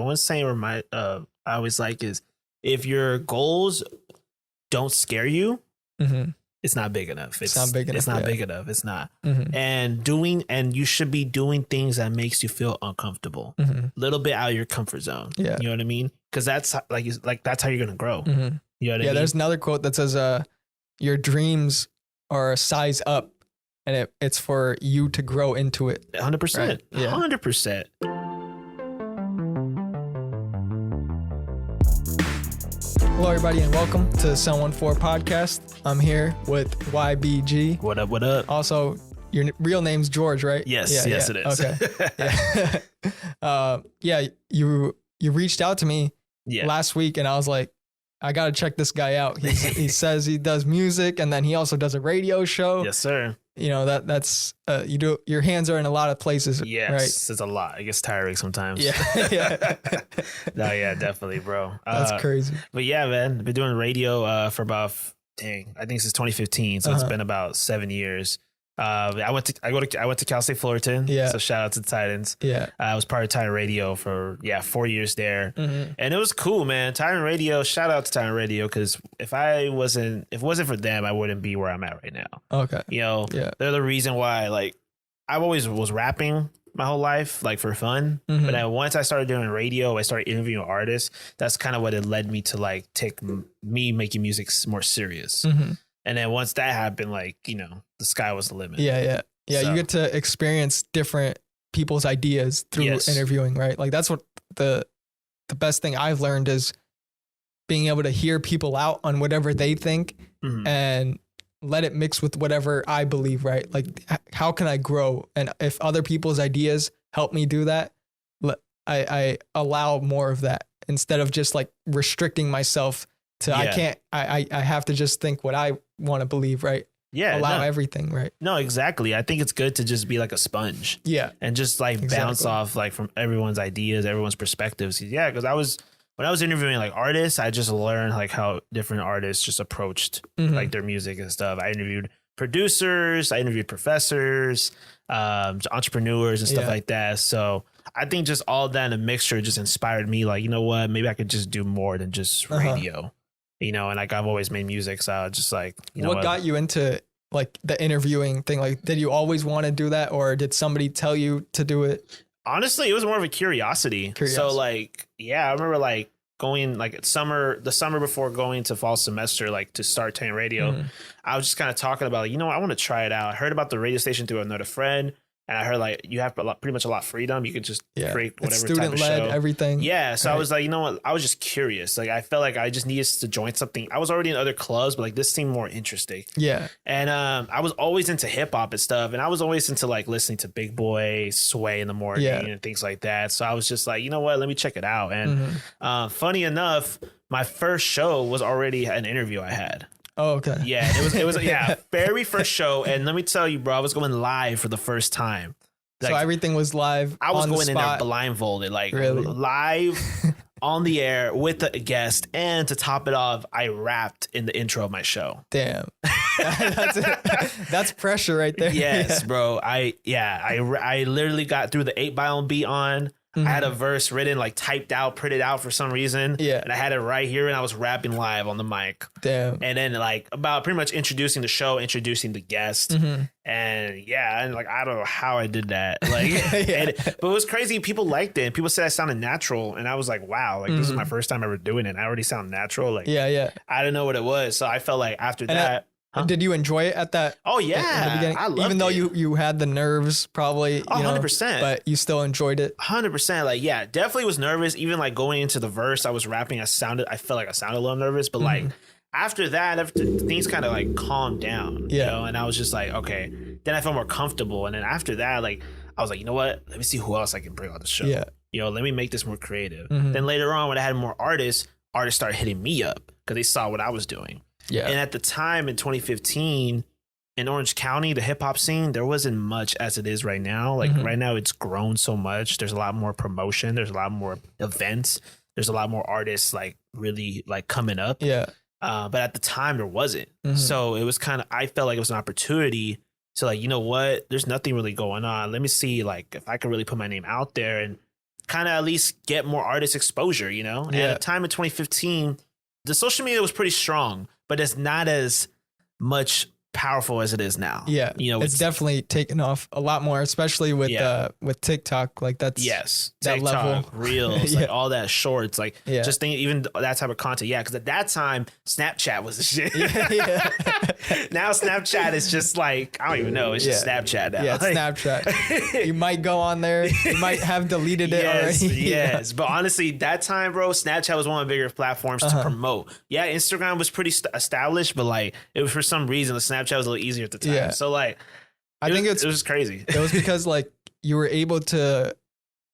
one saying I always like is, if your goals don't scare you, it's not big enough. It's not big enough. It's not big enough. It's not. And you should be doing things that makes you feel uncomfortable, a little bit out of your comfort zone. Yeah. You know what I mean? Because that's that's how you're gonna grow. You know what I mean? There's another quote that says, "Your dreams are a size up, and it's for you to grow into it." 100%. Right? Yeah. 100%. Hello, everybody, and welcome to the 714 podcast. I'm here with YBG. What up, what up? Also, your real name's George, right? Yes, yes, it is. Okay. You reached out to me last week, and I was like, I got to check this guy out. He says he does music, and then he also does a radio show. Yes, sir. You know, that's your hands are in a lot of places. Yes, right? It's a lot. It gets tiring sometimes. Yeah. No, yeah, definitely, bro. That's crazy. But yeah, man, I've been doing radio for about I think since 2015. So it's been about 7 years. I went to Cal State Fullerton. Yeah. So shout out to the Titans. Yeah. I was part of Titan Radio for 4 years there, and it was cool, man. Titan Radio. Shout out to Titan Radio, because if it wasn't for them, I wouldn't be where I'm at right now. Okay. You know, they're the reason why. Like, I always was rapping my whole life, like, for fun. But then once I started doing radio, I started interviewing artists. That's kind of what it led me to, like, take me making music more serious. And then once that happened, like, you know, the sky was the limit. Yeah. So, you get to experience different people's ideas through interviewing, right? Like, that's what the best thing I've learned is being able to hear people out on whatever they think and let it mix with whatever I believe, right? Like, how can I grow? And if other people's ideas help me do that, I allow more of that instead of just, like, restricting myself to I have to just think what I want to believe, right? Yeah. Allow everything, right? No, exactly. I think it's good to just be like a sponge. Yeah. And just, like, bounce off, like, from everyone's ideas, everyone's perspectives. Yeah, because when I was interviewing, like, artists, I just learned, like, how different artists just approached like their music and stuff. I interviewed producers, I interviewed professors, entrepreneurs and stuff like that. So I think just all that in a mixture just inspired me, like, you know what, maybe I could just do more than just radio. You know, and, like, I've always made music, so I was just like, you know what got you into, like, the interviewing thing? Like, did you always want to do that, or did somebody tell you to do it? Honestly, it was more of a curiosity. So, like, I remember, like, going, like, the summer before going to fall semester, like, to start Titan Radio, I was just kind of talking about, like, you know, I want to try it out. I heard about the radio station through another friend. And I heard, like, you have pretty much a lot of freedom. You could just create whatever type of show. Everything. Yeah. So I was like, you know what? I was just curious. Like, I felt like I just needed to join something. I was already in other clubs, but, like, this seemed more interesting. Yeah. And I was always into hip hop and stuff. And I was always into, like, listening to Big Boy, Sway in the morning and things like that. So I was just like, you know what? Let me check it out. And funny enough, my first show was already an interview I had. Oh, okay. Yeah, it was very first show, and let me tell you, bro, I was going live for the first time. Like, so everything was live. I was going in there blindfolded, like, live on the air with a guest, and to top it off, I rapped in the intro of my show. Damn, that's pressure right there. Yes, bro. I literally got through the 8-Ball beat on. I had a verse written, like, typed out, printed out for some reason. Yeah. And I had it right here, and I was rapping live on the mic. Damn. And then, like, about pretty much introducing the show, introducing the guest. And and, like, I don't know how I did that. Like, but it was crazy. People liked it. People said I sounded natural. And I was like, wow, like, this is my first time ever doing it. And I already sound natural. Like, I didn't know what it was. So I felt like after that. Did you enjoy it at that? Oh, yeah. In the beginning? I loved Even though you had the nerves, probably. 100%. But you still enjoyed it? 100%. Like, yeah, definitely was nervous. Even, like, going into the verse, I was rapping. I felt like I sounded a little nervous. But, like, after that, things kind of, like, calmed down. You know? And I was just like, okay. Then I felt more comfortable. And then after that, like, I was like, you know what? Let me see who else I can bring on the show. Yeah. You know, let me make this more creative. Then later on, when I had more artists started hitting me up because they saw what I was doing. Yeah. And at the time in 2015 in Orange County, the hip hop scene, there wasn't much as it is right now. Like right now it's grown so much. There's a lot more promotion. There's a lot more events. There's a lot more artists, like, really, like, coming up. Yeah. But at the time there wasn't. So it was I felt like it was an opportunity to, like, you know what? There's nothing really going on. Let me see, like, if I could really put my name out there and kind of at least get more artist exposure, you know? And at the time in 2015, the social media was pretty strong, but it's not as much powerful as it is now. Yeah. You know, it's definitely taken off a lot more, especially with TikTok. Like that's that TikTok, level. Reels, like all that shorts, like just think even that type of content. Yeah. Cause at that time, Snapchat was the shit. Now Snapchat is just like, I don't even know. It's just Snapchat now. Yeah, it's Snapchat. You might go on there. You might have deleted it already. Yes. But honestly, that time, bro, Snapchat was one of the bigger platforms to promote. Yeah. Instagram was pretty established, but like it was for some reason the Snapchat was a little easier at the time. Yeah. So like, I think it was just crazy. It was because like you were able to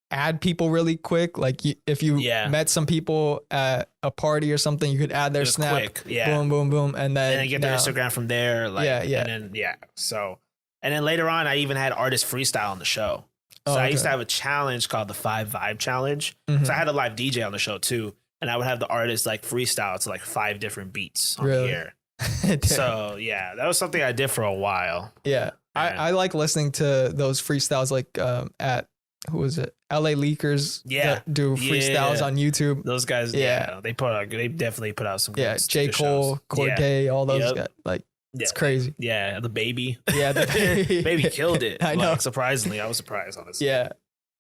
add people really quick. Like if you met some people at a party or something, you could add their snap. Quick. Yeah. Boom, boom, boom. And then get their Instagram from there. Like, And then, So, and then later on, I even had artists freestyle on the show. So I used to have a challenge called the 5 Vibe Challenge. So I had a live DJ on the show too. And I would have the artists like freestyle to like 5 different beats on the air. So yeah, that was something I did for a while. Yeah. I like listening to those freestyles like at who was it? LA Leakers that do freestyles on YouTube. Those guys, they definitely put out some good J. Cole, Corday, all those guys. Like it's crazy. Yeah, the baby. Yeah, the baby killed it. I know. Like, surprisingly, I was surprised honestly. Yeah.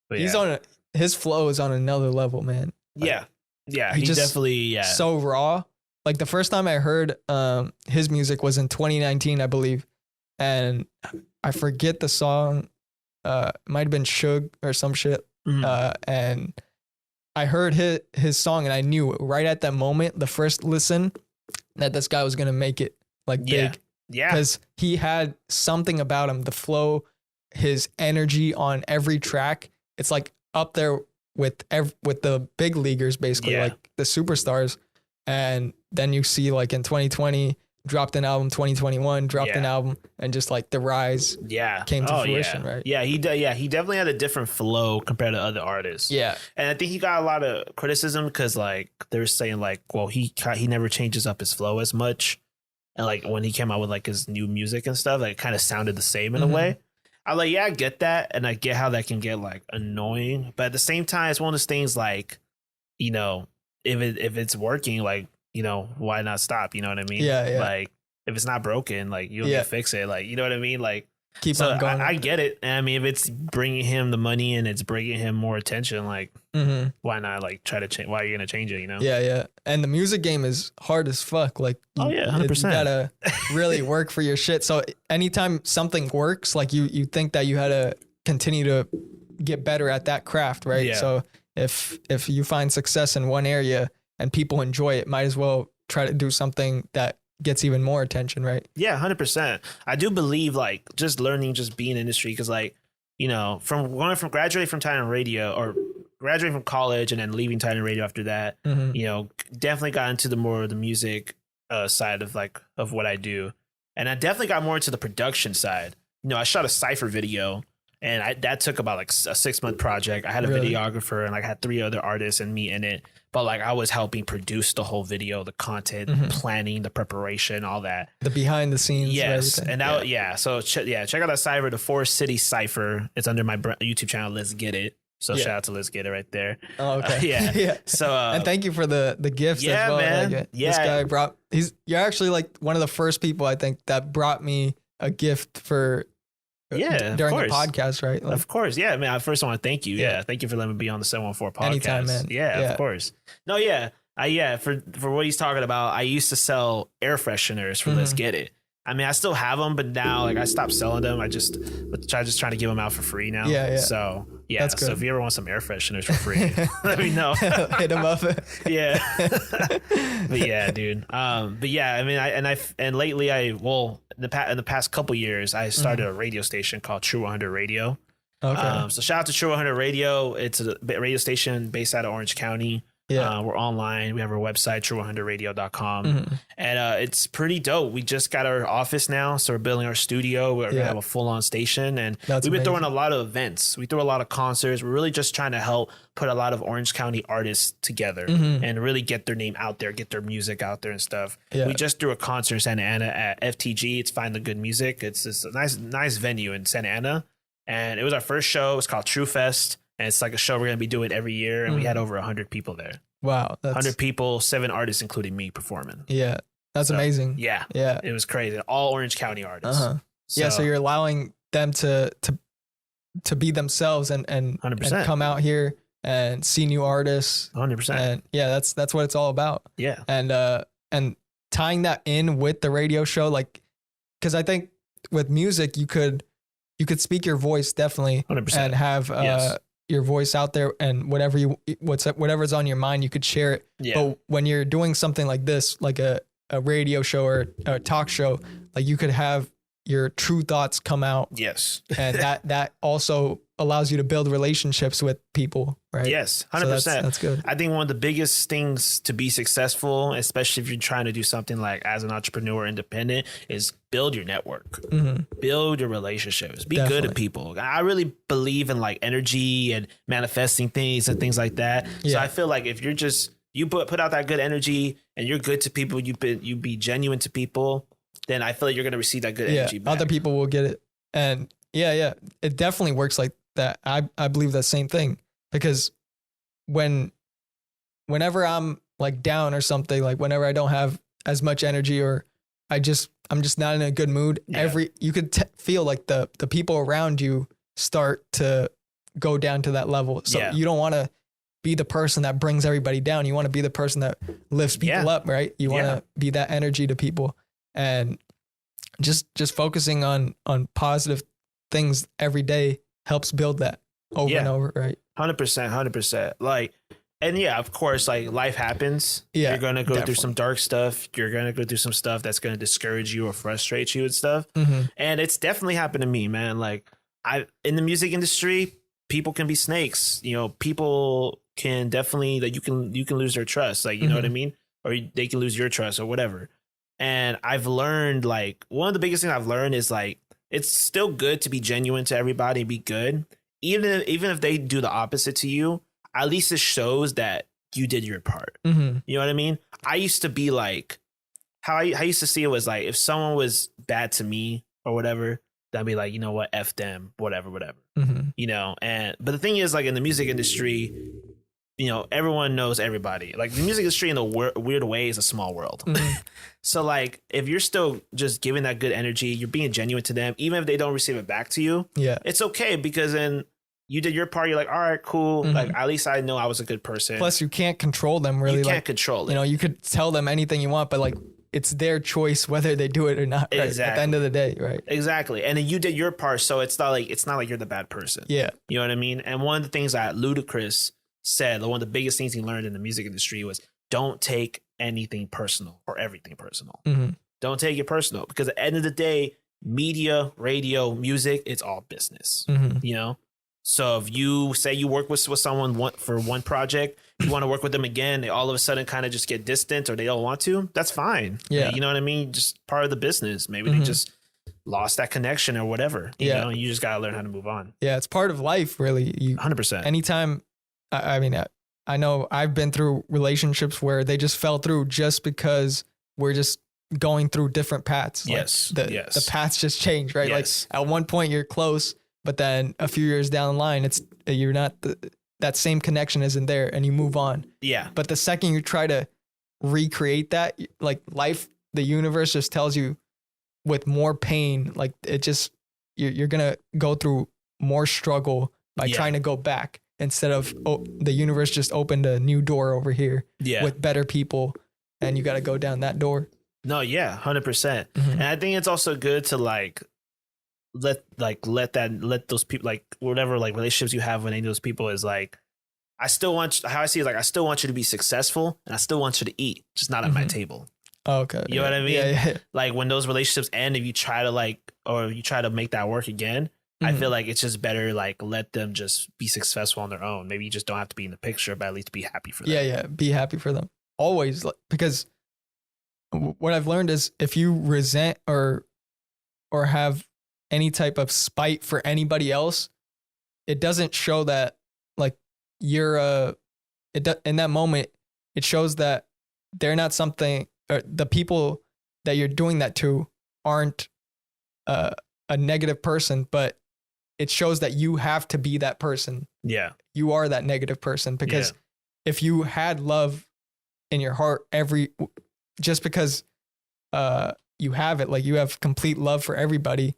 But he's on his flow is on another level, man. Like, yeah, he just definitely so raw. Like the first time I heard his music was in 2019, I believe. And I forget the song. It might have been Suge or some shit. And I heard his song and I knew right at that moment, the first listen, that this guy was going to make it like big. Yeah. Because he had something about him, the flow, his energy on every track. It's like up there with the big leaguers, basically, like the superstars. And then you see like in 2020, dropped an album, 2021 dropped an album, and just like the rise came to fruition, right? Yeah, he definitely had a different flow compared to other artists. Yeah. And I think he got a lot of criticism because like they were saying like, well, he never changes up his flow as much. And like when he came out with like his new music and stuff, like it kind of sounded the same in a way. I'm like, yeah, I get that. And I get how that can get like annoying. But at the same time, it's one of those things like, you know, if it's working, like, you know, why not stop? You know what I mean? Yeah. Like if it's not broken, like you don't fix it. Like, you know what I mean? Like keep on going. I get it. And I mean, if it's bringing him the money and it's bringing him more attention, like why not like try to change? Why are you going to change it? You know? Yeah. And the music game is hard as fuck. Like, 100%. You gotta really work for your shit. So anytime something works, like you think that you had to continue to get better at that craft, right? Yeah. So if you find success in one area and people enjoy it, might as well try to do something that gets even more attention, right? Yeah, 100%. I do believe like just learning, just being in industry, because like, you know, from graduating from Titan Radio or graduating from college and then leaving Titan Radio after that, you know, definitely got into the music side of what I do. And I definitely got more into the production side. You know, I shot a Cypher video. And that took about like a 6-month project. I had a videographer and like I had 3 other artists and me in it. But like I was helping produce the whole video, the content, planning, the preparation, all that. The behind the scenes. Yes. And now, So check out that Cypher, the Forest City Cypher. It's under my YouTube channel, Let's Get It. So shout out to Let's Get It right there. Oh, okay. Yeah. So and thank you for the gifts as well. Man. Like, this guy you're actually like one of the first people I think that brought me a gift for during the podcast, right? Like, of course. Yeah, man. I first want to thank you. Yeah. Thank you for letting me be on the 714 podcast. Anytime, man. Yeah, of course. No, yeah. For what he's talking about, I used to sell air fresheners for Let's Get It. I mean, I still have them, but now like I stopped selling them. I just trying to give them out for free now. Yeah. So that's good. So if you ever want some air fresheners for free, let me know. Hit them up. Yeah. But yeah, dude. But yeah, I mean, and lately in the past couple years, I started a radio station called True 100 Radio. Okay. So shout out to True 100 Radio. It's a radio station based out of Orange County. Yeah. We're online. We have our website, true100radio.com. And it's pretty dope. We just got our office now. So we're building our studio. We're going to have a full on station. And we've been throwing a lot of events. We throw a lot of concerts. We're really just trying to help put a lot of Orange County artists together and really get their name out there, get their music out there and stuff. Yeah. We just threw a concert in Santa Ana at FTG. It's Find the Good Music. It's this nice venue in Santa Ana. And it was our first show. It's called True Fest. And it's like a show we're going to be doing every year. And we had over 100 people there. Wow. 100 people, 7 artists, including me performing. Yeah. That's amazing. Yeah. Yeah. It was crazy. All Orange County artists. So you're allowing them to be themselves and 100%. come out here and see new artists. 100%. And yeah, that's what it's all about. Yeah. And tying that in with the radio show, like, because I think with music you could speak your voice definitely 100%. and have your voice out there, and whatever's on your mind you could share it. Yeah. But when you're doing something like this, like a radio show or a talk show, like you could have your true thoughts come out. Yes. And that also allows you to build relationships with people, right? Yes, 100%. So that's good. I think one of the biggest things to be successful, especially if you're trying to do something like as an entrepreneur independent, is build your network, build your relationships, be good to people. I really believe in like energy and manifesting things and things like that. So I feel like if you're you put out that good energy and you're good to people, you be genuine to people, then I feel like you're going to receive that good energy back. Other people will get it. And yeah, it definitely works like that. I believe that same thing, because whenever I'm like down or something, like whenever I don't have as much energy or I'm just not in a good mood, you could feel like the people around you start to go down to that level. So you don't want to be the person that brings everybody down. You want to be the person that lifts people up, right? You want to be that energy to people. And just focusing on positive things every day helps build that over and over, right? 100%. Like, and yeah, of course, like life happens. Yeah, you're going to go through some dark stuff. You're going to go through some stuff that's going to discourage you or frustrate you and stuff. And it's definitely happened to me, man. Like in the music industry, people can be snakes. You know, people can definitely, like, you can lose their trust. Like, you know what I mean? Or they can lose your trust or whatever. And I've learned, like, one of the biggest things I've learned is like, it's still good to be genuine to everybody and be good. Even if they do the opposite to you, at least it shows that you did your part. You know what I mean? I used to be like, how I used to see it was like, if someone was bad to me or whatever, I'd be like, you know what, F them, whatever. You know, but the thing is, like, in the music industry, you know, everyone knows everybody. Like, the music industry in a weird way is a small world. So, like, if you're still just giving that good energy, you're being genuine to them, even if they don't receive it back to you, it's okay, because then you did your part. You're like, all right, cool. Like, at least I know I was a good person. Plus, you can't control them, really. You can't control it. You know, you could tell them anything you want, but like, it's their choice whether they do it or not. Right? Exactly. At the end of the day, right? Exactly. And then you did your part, so it's not like you're the bad person. Yeah. You know what I mean? And one of the things that Ludacris said, one of the biggest things he learned in the music industry was, don't take anything personal or everything personal. Don't take it personal, because at the end of the day, media, radio, music, it's all business. You know? So if you say you work with someone for one project, you want to work with them again, they all of a sudden kind of just get distant or they don't want to, that's fine. Yeah. You know what I mean? Just part of the business. Maybe they just lost that connection or whatever. You know, you just got to learn how to move on. Yeah. It's part of life, really. 100%. Anytime, I mean, I know I've been through relationships where they just fell through just because we're just going through different paths. Yes. Like the paths just change, right? Yes. Like at one point you're close, but then a few years down the line, you're not, that same connection isn't there, and you move on. Yeah. But the second you try to recreate that, like life, the universe just tells you with more pain, like it just, you're going to go through more struggle by trying to go back, instead of the universe just opened a new door over here with better people, and you got to go down that door. No, yeah, 100%. And I think it's also good to like let those people, like whatever like relationships you have with any of those people, is like, I still want, how I see it, like, I still want you to be successful, and I still want you to eat, just not at my table. Oh, okay. You know what I mean? Yeah. Like, when those relationships end, if you try to make that work again, I feel like it's just better, like, let them just be successful on their own. Maybe you just don't have to be in the picture, but at least be happy for them. Yeah. Be happy for them. Always, because what I've learned is, if you resent or have any type of spite for anybody else, it doesn't show that, like, you're in that moment, it shows that they're not something, or the people that you're doing that to aren't a negative person, but it shows that you have to be that person. Yeah. You are that negative person, because if you had love in your heart, just because you have it, like you have complete love for everybody,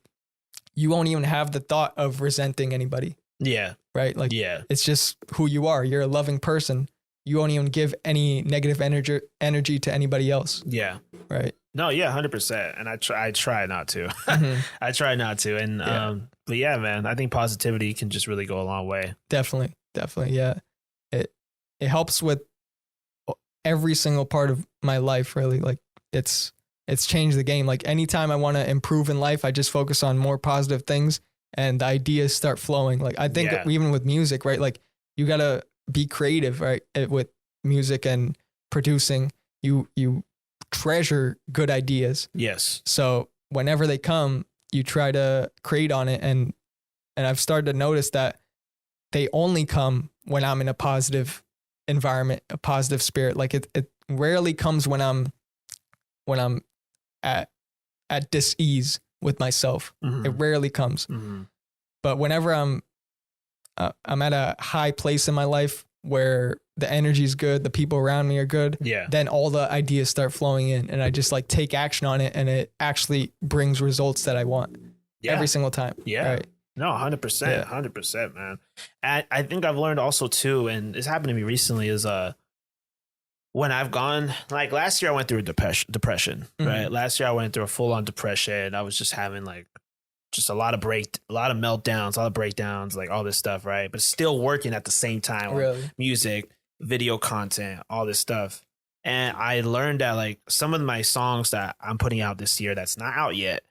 you won't even have the thought of resenting anybody. Yeah. Right? Like, it's just who you are. You're a loving person. You won't even give any negative energy to anybody else. Yeah. Right. No, yeah, 100%. And I try not to. I try not to. And but yeah, man, I think positivity can just really go a long way. Definitely. Yeah. It helps with every single part of my life, really. Like it's changed the game. Like anytime I want to improve in life, I just focus on more positive things and the ideas start flowing. Like I think even with music, right? Like you got to be creative, right? With music and producing, you treasure good ideas. Yes. So whenever they come, you try to create on it. And I've started to notice that they only come when I'm in a positive environment, a positive spirit. Like it rarely comes when I'm at dis-ease with myself. It rarely comes. But whenever I'm at a high place in my life where the energy is good, the people around me are good, then all the ideas start flowing in, and I just like take action on it, and it actually brings results that I want every single time. Right? No, 100%, 100%, man. And I think I've learned also too, and it's happened to me recently, is when I've gone, like last year I went through depression, right? Last year I went through a full on depression. I was just having like just a lot of meltdowns, a lot of breakdowns, like all this stuff, right? But still working at the same time, really? Music, video content, all this stuff. And I learned that like some of my songs that I'm putting out this year that's not out yet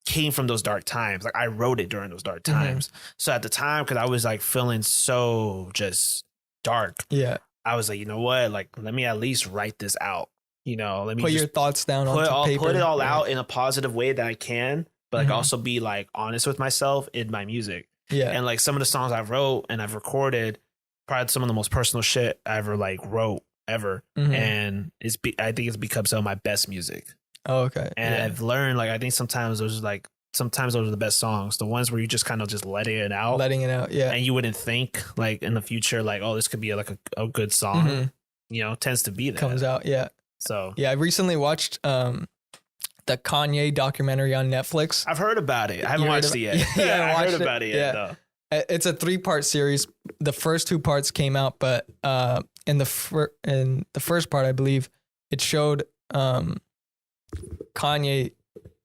came from those dark times. Like I wrote it during those dark times. So at the time, because I was like feeling so just dark, I was like, you know what? Like, let me at least write this out. You know, let me put your thoughts down on paper. Put it all out in a positive way that I can, but like also be like honest with myself in my music. And like some of the songs I wrote and I've recorded, probably some of the most personal shit I ever like wrote ever. And I think it's become some of my best music. Oh, okay. And I've learned, like, I think sometimes those are the best songs. The ones where you just kind of just letting it out. And you wouldn't think like in the future, like, oh, this could be like a good song, you know, tends to be that. Comes out. So, I recently watched the Kanye documentary on Netflix. I've heard about it. I haven't watched it yet. I heard about it yet, though. It's a 3-part series. The first 2 parts came out, but in the first part, I believe, it showed Kanye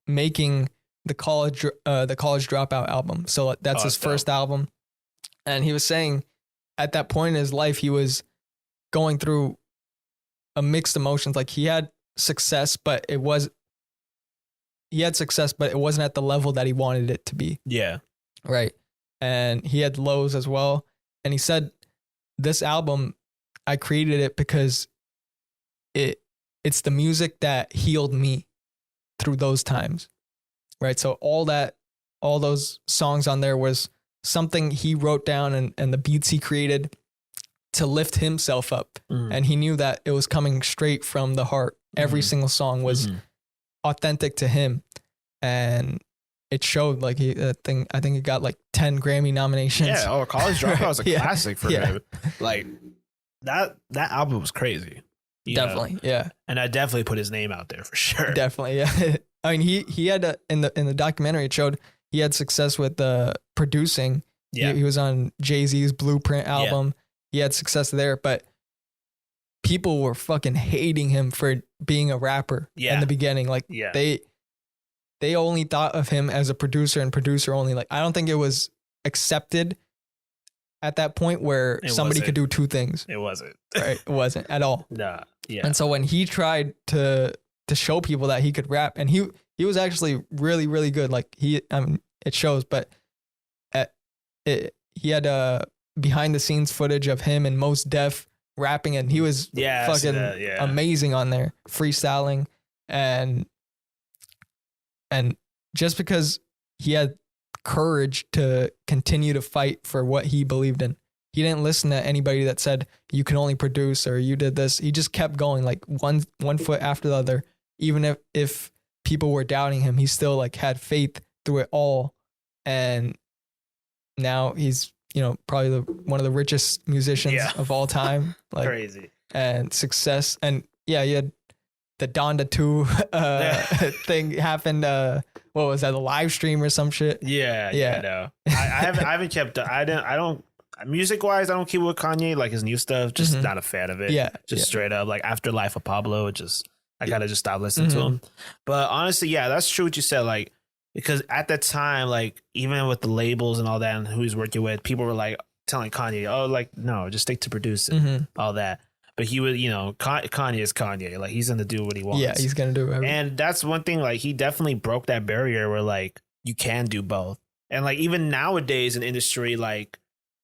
making the college dropout album. So that's his first album. And he was saying at that point in his life, he was going through a mixed emotions. Like he had success, but it wasn't at the level that he wanted it to be. Right. And he had lows as well. And he said, this album, I created it because it's the music that healed me through those times. Right. So all those songs on there was something he wrote down and the beats he created to lift himself up. And he knew that it was coming straight from the heart. Every single song was authentic to him. And it showed. Like I think he got like 10 Grammy nominations. College Dropout was a classic for him. Like that album was crazy. Definitely. And I definitely put his name out there for sure. Definitely. I mean, he had in the documentary, it showed he had success with producing. He was on Jay-Z's Blueprint album. He had success there, but people were fucking hating him for being a rapper in the beginning. Like they only thought of him as a producer and producer only. Like I don't think it was accepted at that point where somebody could do 2 things. It wasn't. Right? It wasn't at all. Nah. Yeah. And so when he tried to show people that he could rap, and he was actually really, really good. Like it shows, but he had behind the scenes footage of him and Mos Def rapping, and he was fucking amazing on there, freestyling, and just because he had courage to continue to fight for what he believed in. He didn't listen to anybody that said you can only produce or you did this. He just kept going, like one foot after the other. Even if people were doubting him, he still like had faith through it all. And now he's, probably one of the richest musicians of all time. Like, crazy. And success. And yeah, he had the Donda 2 thing happened. What was that? A live stream or some shit? Yeah. No. I haven't kept. I don't. Music wise, I don't keep with Kanye, like his new stuff. Just not a fan of it. Yeah. Just straight up, like Afterlife of Pablo. I gotta just stop listening to him. But honestly, yeah, that's true what you said. Like, because at that time, like even with the labels and all that, and who he's working with, people were like telling Kanye, "Oh, like no, just stick to producing, all that." But he would, Kanye is Kanye. Like he's gonna do what he wants. Yeah, he's gonna do everything. And that's one thing. Like he definitely broke that barrier where like you can do both. And like even nowadays in industry, like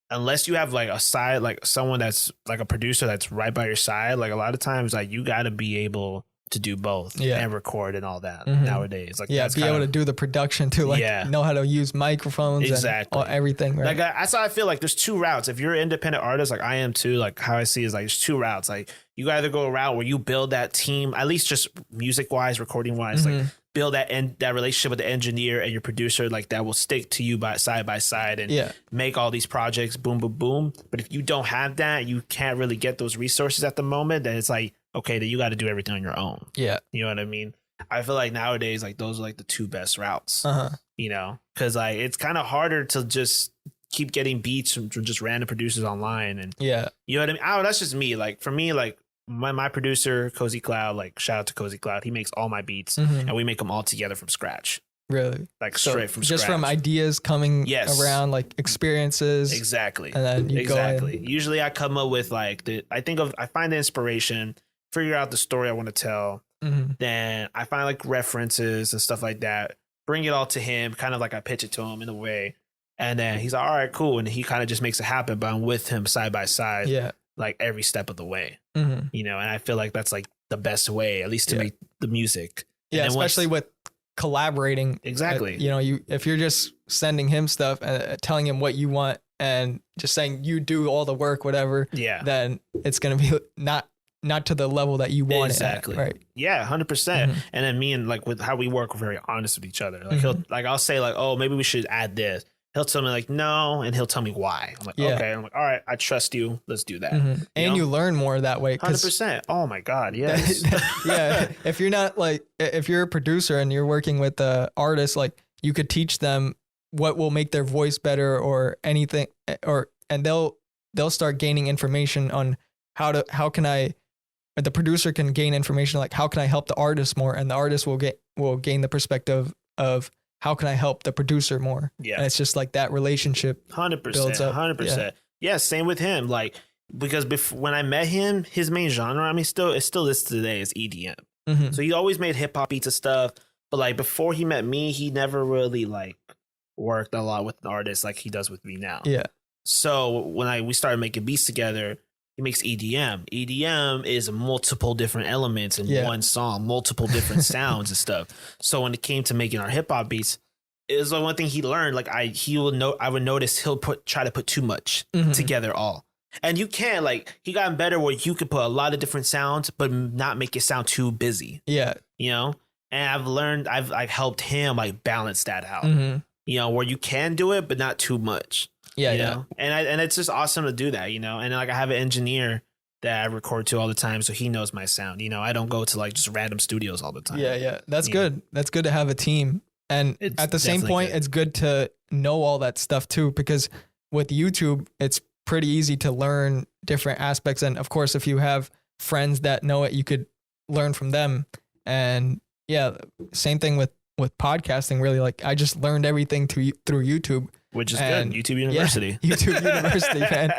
unless you have like a side, like someone that's like a producer that's right by your side, like a lot of times like you got to be able to do both and record and all that nowadays. Like be able to do the production too, like know how to use microphones and everything. Right? Like that's how I feel. Like there's two routes. If you're an independent artist, like I am too, like how I see is like there's two routes. Like you either go a route where you build that team, at least just music wise, recording wise, like build that relationship with the engineer and your producer, like that will stick to you by side and make all these projects boom, boom, boom. But if you don't have that, you can't really get those resources at the moment. Then it's like, okay, then you got to do everything on your own. Yeah. You know what I mean? I feel like nowadays, like those are like the two best routes, because like it's kind of harder to just keep getting beats from just random producers online. And you know what I mean? Oh, that's just me. Like for me, like my producer, Cozy Cloud, like shout out to Cozy Cloud. He makes all my beats and we make them all together from scratch. Really? Like straight from just scratch. From ideas coming around, like experiences. Exactly. And then you go in. Usually I come up with like I find the inspiration, figure out the story I want to tell. Then I find like references and stuff like that, bring it all to him, kind of like I pitch it to him in a way. And then he's like, all right, cool. And he kind of just makes it happen, but I'm with him side by side. Yeah. Like every step of the way, and I feel like that's like the best way, at least to make the music. Yeah, especially with collaborating. Exactly. If you're just sending him stuff and telling him what you want and just saying you do all the work, whatever. Yeah. Then it's gonna be not to the level that you want it at, right? Yeah, 100%. And then me and like with how we work, we're very honest with each other. Like I'll say like, oh, maybe we should add this. He'll tell me like, no, and he'll tell me why. I'm like, okay. I'm like, all right, I trust you. Let's do that. And you learn more that way. 100%. Oh my God. Yes. Yeah. If you're not like, if you're a producer and you're working with the artist, like you could teach them what will make their voice better or anything, and they'll start gaining information on the producer can gain information like how can I help the artist more, and the artist will gain the perspective of how can I help the producer more? Yeah. And it's just like that relationship 100%, builds up. 100%. Yeah, same with him. Like, because when I met him, his main genre, I mean, it still is today, is EDM. So he always made hip hop beats and stuff. But like before he met me, he never really like worked a lot with an artist like he does with me now. Yeah. So when we started making beats together, he makes EDM. EDM is multiple different elements in one song, multiple different sounds and stuff. So when it came to making our hip hop beats, it was the one thing he learned. Like I would notice he'll try to put too much together all. And you can like he gotten better where you could put a lot of different sounds, but not make it sound too busy. Yeah. And I've helped him like balance that out. Where you can do it, but not too much. Yeah. And it's just awesome to do that, and like I have an engineer that I record to all the time, so he knows my sound. I don't go to like just random studios all the time. Yeah. That's good. That's good to have a team. And at the same point, it's good to know all that stuff too, because with YouTube, it's pretty easy to learn different aspects. And of course, if you have friends that know it, you could learn from them. And yeah, same thing with podcasting, really. Like I just learned everything through YouTube. Which is good. YouTube University. Yeah, YouTube University, man.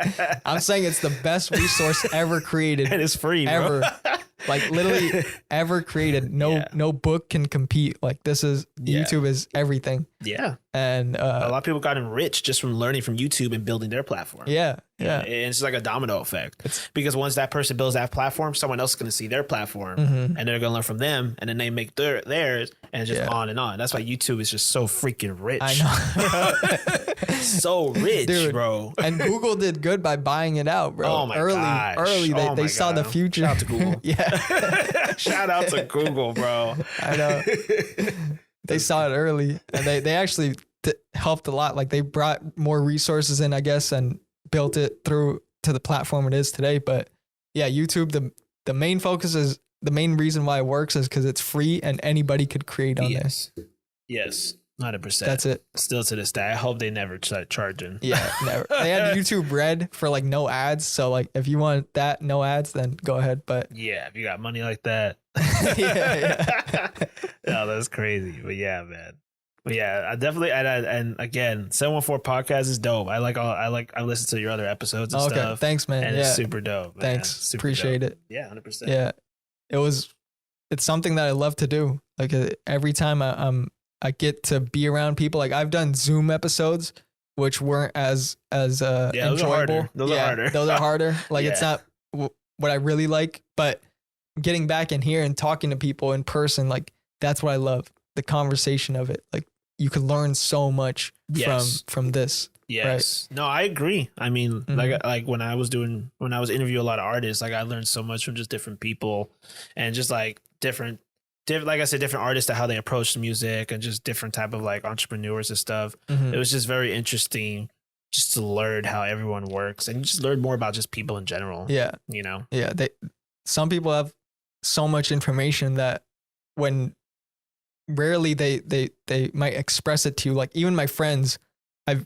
I'm saying it's the best resource ever created. And it's free, ever. Bro. Like literally ever created. No book can compete. Like YouTube is everything. Yeah. And a lot of people got rich just from learning from YouTube and building their platform. Yeah. And it's like a domino effect. Because once that person builds that platform, someone else is going to see their platform and they're going to learn from them, and then they make theirs, and it's just on and on. That's why YouTube is just so freaking rich. I know. So rich, dude, bro. And Google did good by buying it out, bro. Oh my gosh. Early, they saw the future. Shout out to Google. Shout out to Google, bro. I know. They saw it early, and they actually helped a lot. Like they brought more resources in, I guess, and built it through to the platform it is today. But yeah, YouTube, the main focus is, the main reason why it works is because it's free and anybody could create on there. Yes. 100%. That's it. Still to this day, I hope they never start charging. Yeah, never. They had YouTube Red for like no ads. So like, if you want that no ads, then go ahead. But yeah, if you got money like that, yeah. No, that's crazy. But yeah, man. But yeah, I definitely and again, 714 podcast is dope. I listened to your other episodes and stuff. Okay, thanks, man. And it's super dope. Man. Thanks, super appreciate dope. it. Yeah, 100%. Yeah, it's something that I love to do. Like every time I get to be around people. Like I've done Zoom episodes, which weren't as enjoyable. Those are harder. Those are harder. Like it's not what I really like, but getting back in here and talking to people in person, like that's what I love. The conversation of it. Like you could learn so much from this. Yes. Right? No, I agree. I mean, like when I was interviewing a lot of artists, like I learned so much from just different people and just like different, like I said, different artists, how they approach the music and just different type of like entrepreneurs and stuff. It was just very interesting just to learn how everyone works and just learn more about just people in general. Yeah. You know? Yeah. Some people have so much information that when rarely they might express it to you. Like even my friends, there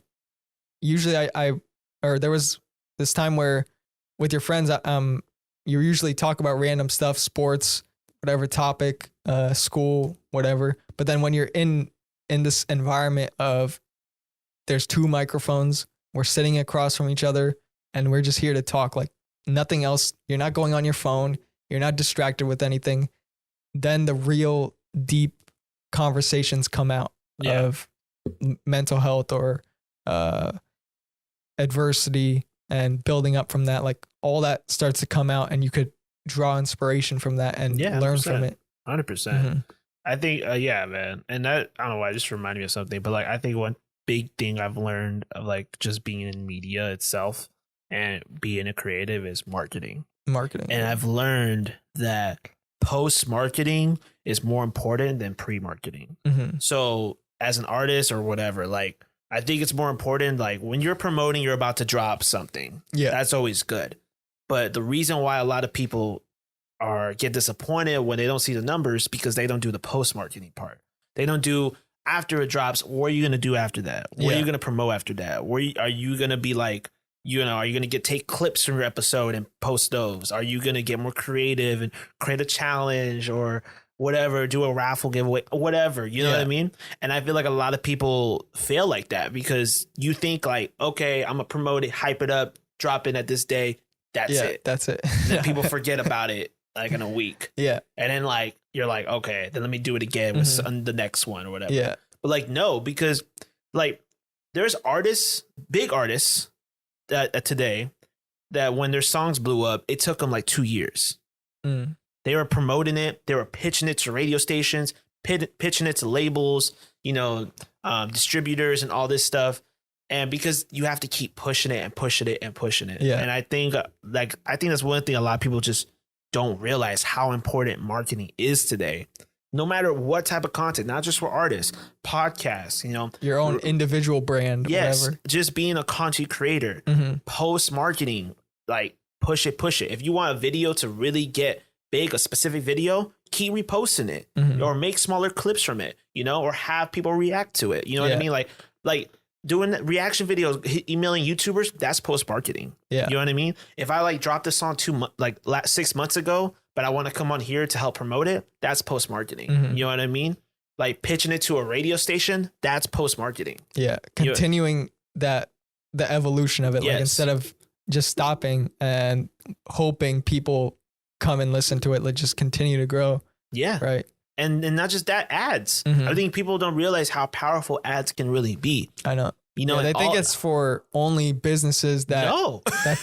was this time where with your friends, you usually talk about random stuff, sports, whatever topic, school, whatever. But then when you're in this environment of there's two microphones, we're sitting across from each other and we're just here to talk, like nothing else. You're not going on your phone. You're not distracted with anything. Then the real deep conversations come out of mental health or adversity and building up from that. Like all that starts to come out and you could draw inspiration from that and learn from it. 100%. I think, yeah, man. And that, I don't know why, it just reminded me of something, but like, I think one big thing I've learned of like just being in media itself and being a creative is marketing. And I've learned that post-marketing is more important than pre-marketing. So as an artist or whatever, like, I think it's more important, like when you're promoting, you're about to drop something. Yeah. That's always good. But the reason why a lot of people get disappointed when they don't see the numbers because they don't do the post-marketing part. They don't do after it drops. What are you going to do after that? What are you going to promote after that? Are you going to be like, are you going to take clips from your episode and post those? Are you going to get more creative and create a challenge or whatever, do a raffle giveaway, whatever, you know what I mean? And I feel like a lot of people fail like that because you think like, okay, I'm going to promote it, hype it up, drop it at this day. That's it. That's it. Then people forget about it like in a week. Yeah. And then like, you're like, okay, then let me do it again with the next one or whatever. Yeah. But like, no, because like there's artists, big artists that today that when their songs blew up, it took them like 2 years. They were promoting it. They were pitching it to radio stations, pitching it to labels, distributors and all this stuff. And because you have to keep pushing it and pushing it and pushing it. Yeah. And I think that's one thing a lot of people just don't realize how important marketing is today. No matter what type of content, not just for artists, podcasts, your own individual brand. Yes. Whatever. Just being a content creator, post marketing, like push it. If you want a video to really get big, a specific video, keep reposting it or make smaller clips from it, or have people react to it. You know what I mean? Like doing reaction videos, emailing YouTubers, that's post marketing. Yeah. You know what I mean? If I like dropped this song 6 months ago, but I want to come on here to help promote it, that's post marketing. You know what I mean? Like pitching it to a radio station, that's post marketing. Yeah. Continuing the evolution of it. Yes. Like instead of just stopping and hoping people come and listen to it, like just continue to grow. Yeah. Right. And not just that, ads. I think people don't realize how powerful ads can really be. I know. They think it's for only businesses that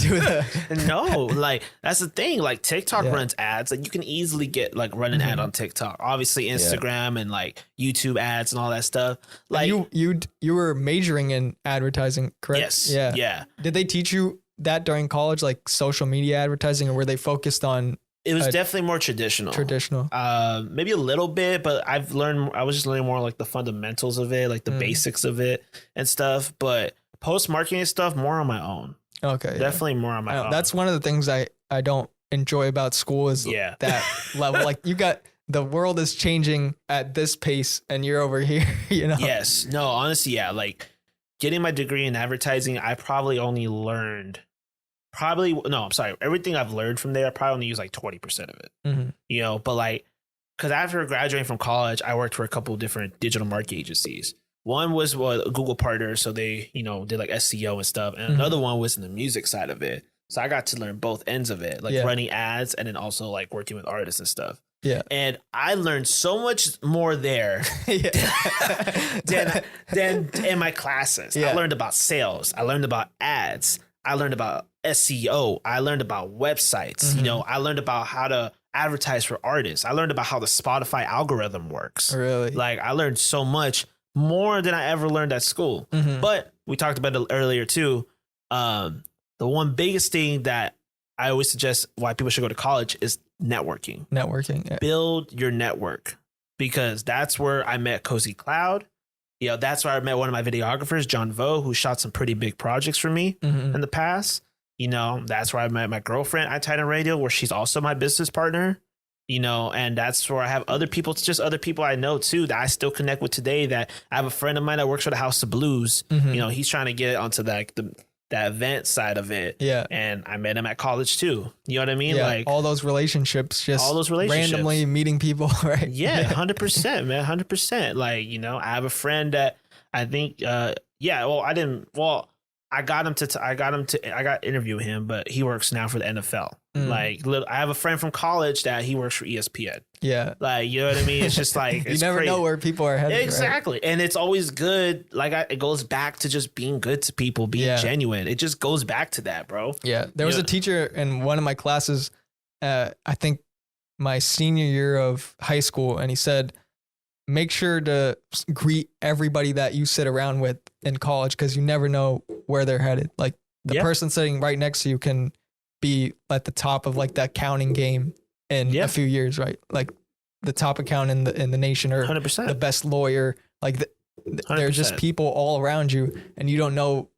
do that. No, like that's the thing. Like TikTok runs ads. Like you can easily get like run an ad on TikTok. Obviously Instagram and like YouTube ads and all that stuff. Like you were majoring in advertising, correct? Yes. Yeah. Yeah. Did they teach you that during college, like social media advertising, or were they focused on It was definitely more traditional. Maybe a little bit, but I was just learning more like the fundamentals of it, like the basics of it and stuff. But post-marketing stuff, more on my own. Okay. Definitely more on my own. That's one of the things I don't enjoy about school is that level. Like the world is changing at this pace and you're over here, you know? Yes. No, honestly, yeah. Like getting my degree in advertising, I probably only learned everything I've learned from there, I probably only use like 20% of it, you know, but like, cause after graduating from college, I worked for a couple of different digital marketing agencies. One was a Google partner. So they, you know, did like SEO and stuff. And another one was in the music side of it. So I got to learn both ends of it, like running ads and then also like working with artists and stuff. Yeah. And I learned so much more there than in my classes. I learned about sales. I learned about ads. I learned about SEO. I learned about websites. You know, I learned about how to advertise for artists. I learned about how the Spotify algorithm works. Really? Like I learned so much more than I ever learned at school. But we talked about it earlier too. The one biggest thing that I always suggest why people should go to college is networking. Yeah. Build your network, because that's where I met Cozy Cloud. You know, that's where I met one of my videographers, John Vo, who shot some pretty big projects for me in the past. You know, that's where I met my girlfriend at Titan Radio, where she's also my business partner. You know, and that's where I have other people, just other people I know too, that I still connect with today. That I have a friend of mine that works for the House of Blues. You know, he's trying to get onto that event side of it. Yeah. And I met him at college too. You know what I mean? Yeah, like all those relationships, randomly meeting people, right? Yeah, 100%, man. 100%. Like, you know, I have a friend that I think, I got interview him, but he works now for the NFL. Like, I have a friend from college that he works for ESPN. Yeah. Like, you know what I mean? It's just like, you never know where people are headed. Exactly. Right? And it's always good. Like, it goes back to just being good to people, being genuine. It just goes back to that, bro. Yeah. There was a teacher in one of my classes, I think my senior year of high school, and he said, make sure to greet everybody that you sit around with in college, because you never know where they're headed. Like the person sitting right next to you can be at the top of like that counting game in a few years, right? Like the top accountant in the nation, or 100%. The best lawyer. Like there's just people all around you, and you don't know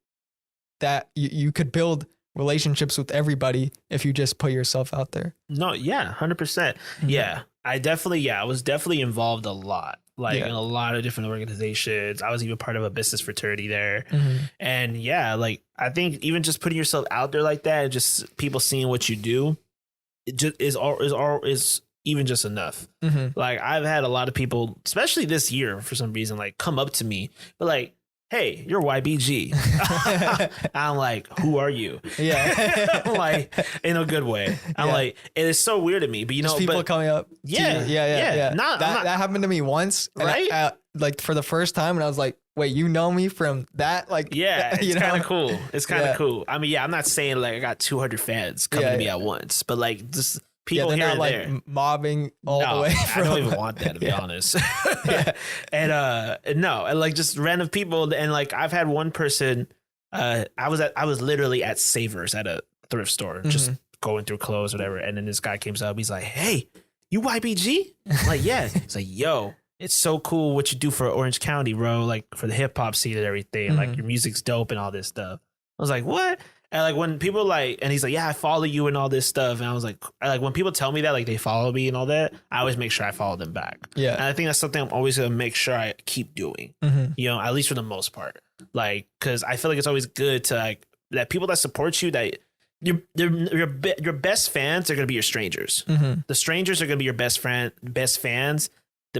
that you could build relationships with everybody if you just put yourself out there. No, yeah, 100%. Yeah, I was definitely involved a lot. Like in a lot of different organizations. I was even part of a business fraternity there. And like I think even just putting yourself out there like that, and just people seeing what you do, it just is even just enough. Like I've had a lot of people, especially this year for some reason, like come up to me, but like, hey, you're YBG. I'm like, who are you? Yeah. Like, in a good way. I'm like, it is so weird to me, but you know, people coming up. Yeah. Yeah. That happened to me once. Right? Like for the first time, and I was like, wait, you know me from that? Like, it's kind of cool. It's kind of cool. I mean, I'm not saying like I got 200 fans coming to me at once, but like just people they're here not and like there. Mobbing all the way. I don't even want that, to be honest. And like just random people. And like I've had one person, I was literally at Savers at a thrift store, just going through clothes, whatever. And then this guy comes up, he's like, hey, you YBG? I'm like, yeah. He's like, yo, it's so cool what you do for Orange County, bro. Like for the hip hop scene and everything. Like your music's dope and all this stuff. I was like, what? And like when people like, and he's like, yeah, I follow you and all this stuff. And I was like when people tell me that, like they follow me and all that, I always make sure I follow them back. Yeah. And I think that's something I'm always going to make sure I keep doing, you know, at least for the most part. Like, cause I feel like it's always good to like that people that support you, that your best fans are going to be your strangers. The strangers are going to be your best fans.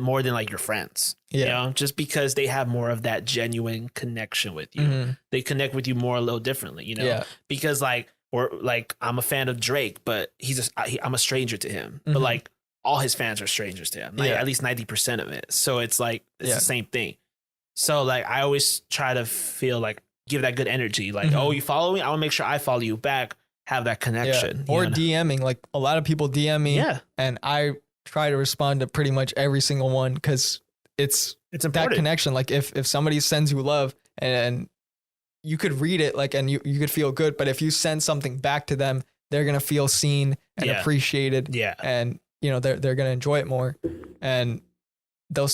More than like your friends, you know, just because they have more of that genuine connection with you. They connect with you more a little differently, you know, because like, or like I'm a fan of Drake, but I'm a stranger to him, but like all his fans are strangers to him, like at least 90% of it. So it's like, it's the same thing. So like, I always try to feel like, give that good energy. Like, oh, you follow me? I want to make sure I follow you back, have that connection. Or DMing, like a lot of people DM me and I try to respond to pretty much every single one, because it's that connection. Like if somebody sends you love and you could read it, like, and you could feel good, but if you send something back to them they're going to feel seen and appreciated. Yeah. And, you know, they're going to enjoy it more, and they'll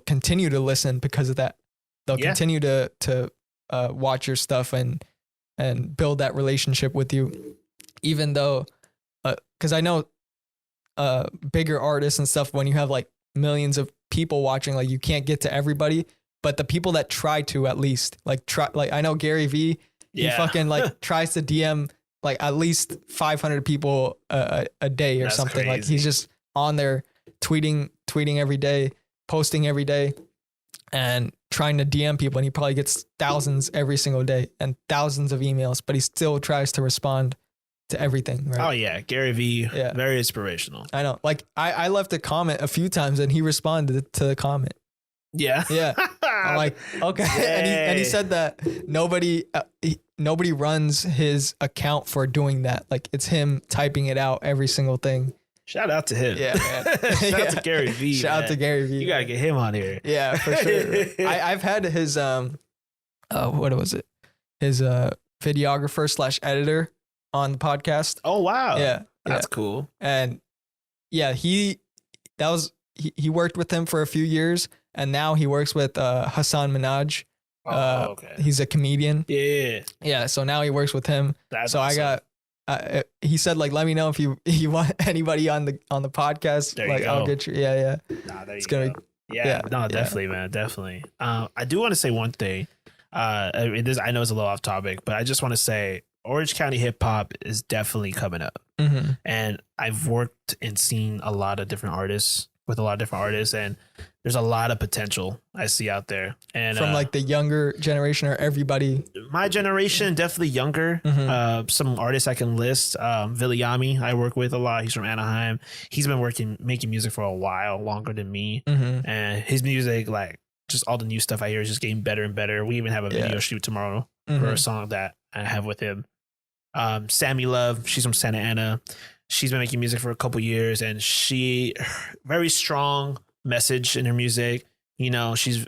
continue to listen because of that. They'll continue to watch your stuff and build that relationship with you, even though, cause I know, bigger artists and stuff, when you have like millions of people watching, like you can't get to everybody, but the people that try to at least like I know Gary Vee, he fucking like tries to DM like at least 500 people a day or That's something. Crazy. Like he's just on there tweeting every day, posting every day, and trying to DM people. And he probably gets thousands every single day and thousands of emails, but he still tries to respond to everything. Right? Oh yeah. Gary Vee, very inspirational. I know. Like I left a comment a few times and he responded to the comment. Yeah. Yeah. I'm like, okay. And he said that nobody runs his account for doing that. Like it's him typing it out every single thing. Shout out to him. Yeah, man. Shout out to Gary Vee. Shout out to Gary Vee. You gotta get him on here. Yeah, for sure. I've had his what was it? His videographer / editor on the podcast. Oh wow. Yeah. That's cool. And yeah, he worked with him for a few years, and now he works with Hassan Minhaj. Okay. He's a comedian. Yeah. Yeah. So now he works with him. That's so awesome. He said like, let me know if you want anybody on the podcast. There like you go. I'll get you. Yeah. Nah, there it's you gonna go. Yeah. No, definitely, man. Definitely. I do want to say one thing. I know it's a little off topic, but I just want to say Orange County hip hop is definitely coming up. Mm-hmm. And I've worked and seen a lot of different artists and there's a lot of potential I see out there. And from like the younger generation or everybody? My generation, definitely younger. Mm-hmm. Some artists I can list. Viliami, I work with a lot. He's from Anaheim. He's been making music for a while, longer than me. Mm-hmm. And his music, like just all the new stuff I hear is just getting better and better. We even have a video shoot tomorrow for a song that I have with him. Sammy Love, she's from Santa Ana. She's been making music for a couple years, and very strong message in her music. You know, she's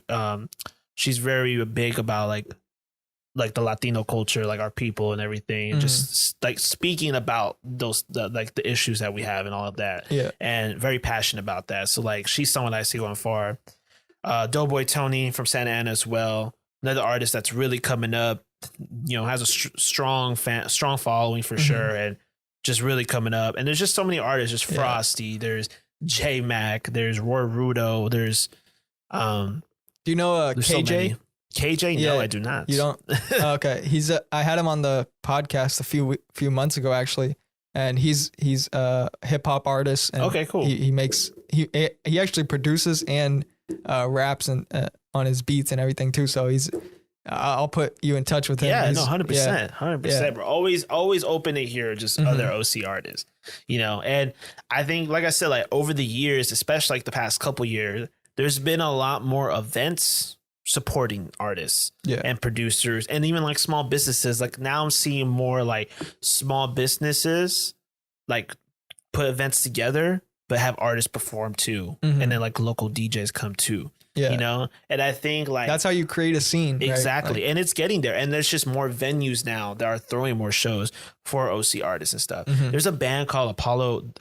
very big about like the Latino culture, like our people and everything, and just like speaking about the issues that we have and all of that. Yeah, and very passionate about that. So like, she's someone I see going far. Doughboy Tony from Santa Ana as well, another artist that's really coming up. You know, has a strong following for sure, and just really coming up. And there's just so many artists. There's Frosty, there's J Mac, there's Roy Rudo, there's do you know KJ? So KJ? No, I do not. You don't? Okay. I had him on the podcast a few months ago actually, and he's a hip hop artist. And okay, cool. He actually produces and raps and on his beats and everything too. So I'll put you in touch with him. Yeah, no, 100%, 100%. We're always open to hear just other OC artists, you know. And I think, like I said, like over the years, especially like the past couple years, there's been a lot more events supporting artists and producers, and even like small businesses. Like now I'm seeing more like small businesses like put events together, but have artists perform too, and then like local DJs come too. Yeah. You know, and I think like that's how you create a scene. Exactly. Right? And it's getting there. And there's just more venues now that are throwing more shows for OC artists and stuff. There's a band called Apollo.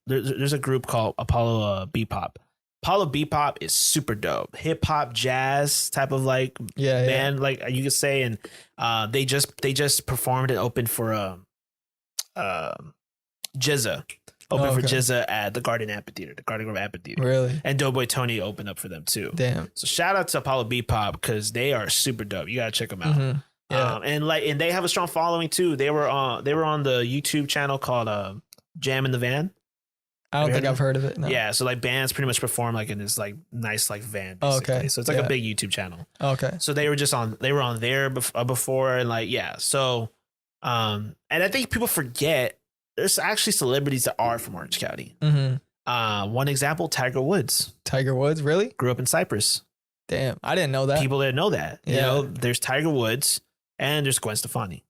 There's a group called Apollo Bebop. Apollo Bebop is super dope. Hip hop, jazz type of like band, like you could say. And they just performed and opened for Jizza. For Jizza at the Garden Grove Amphitheater. Really? And Doughboy Tony opened up for them too. Damn. So shout out to Apollo Bebop because they are super dope. You gotta check them out. Yeah. And they have a strong following too. They were on the YouTube channel called Jam in the Van. I don't think I've heard of it. No. Yeah. So like bands pretty much perform like in this like nice like van. Basically. Okay. So it's like a big YouTube channel. Okay. So they were on there before and like so and I think people forget. There's actually celebrities that are from Orange County. One example, Tiger Woods. Tiger Woods, really? Grew up in Cypress. Damn, I didn't know that. People didn't know that. You know, there's Tiger Woods and there's Gwen Stefani.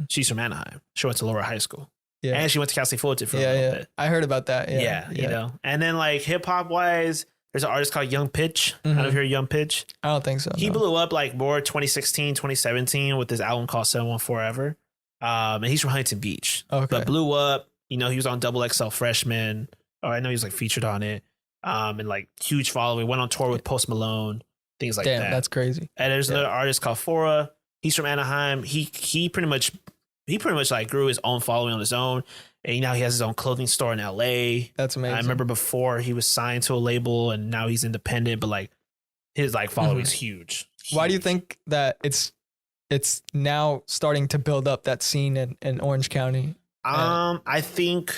She's from Anaheim. She went to Lower High School. Yeah. And she went to Cal State Fullerton for a little bit. I heard about that. Yeah, you know. And then like hip hop wise, there's an artist called Young Pitch. I don't know if you heard Young Pitch. I don't think so. He blew up like more 2016, 2017 with this album called 714 Ever. And he's from Huntington Beach. Okay. But blew up. You know, he was on Double XL Freshman. Oh, I know he was like featured on it. And like huge following. Went on tour with Post Malone. Things like that. Damn, that's crazy. And there's another artist called Fora. He's from Anaheim. He pretty much like grew his own following on his own. And now he has his own clothing store in LA. That's amazing. I remember before he was signed to a label and now he's independent, but like his like following is huge. Why do you think that it's now starting to build up that scene in Orange County? I think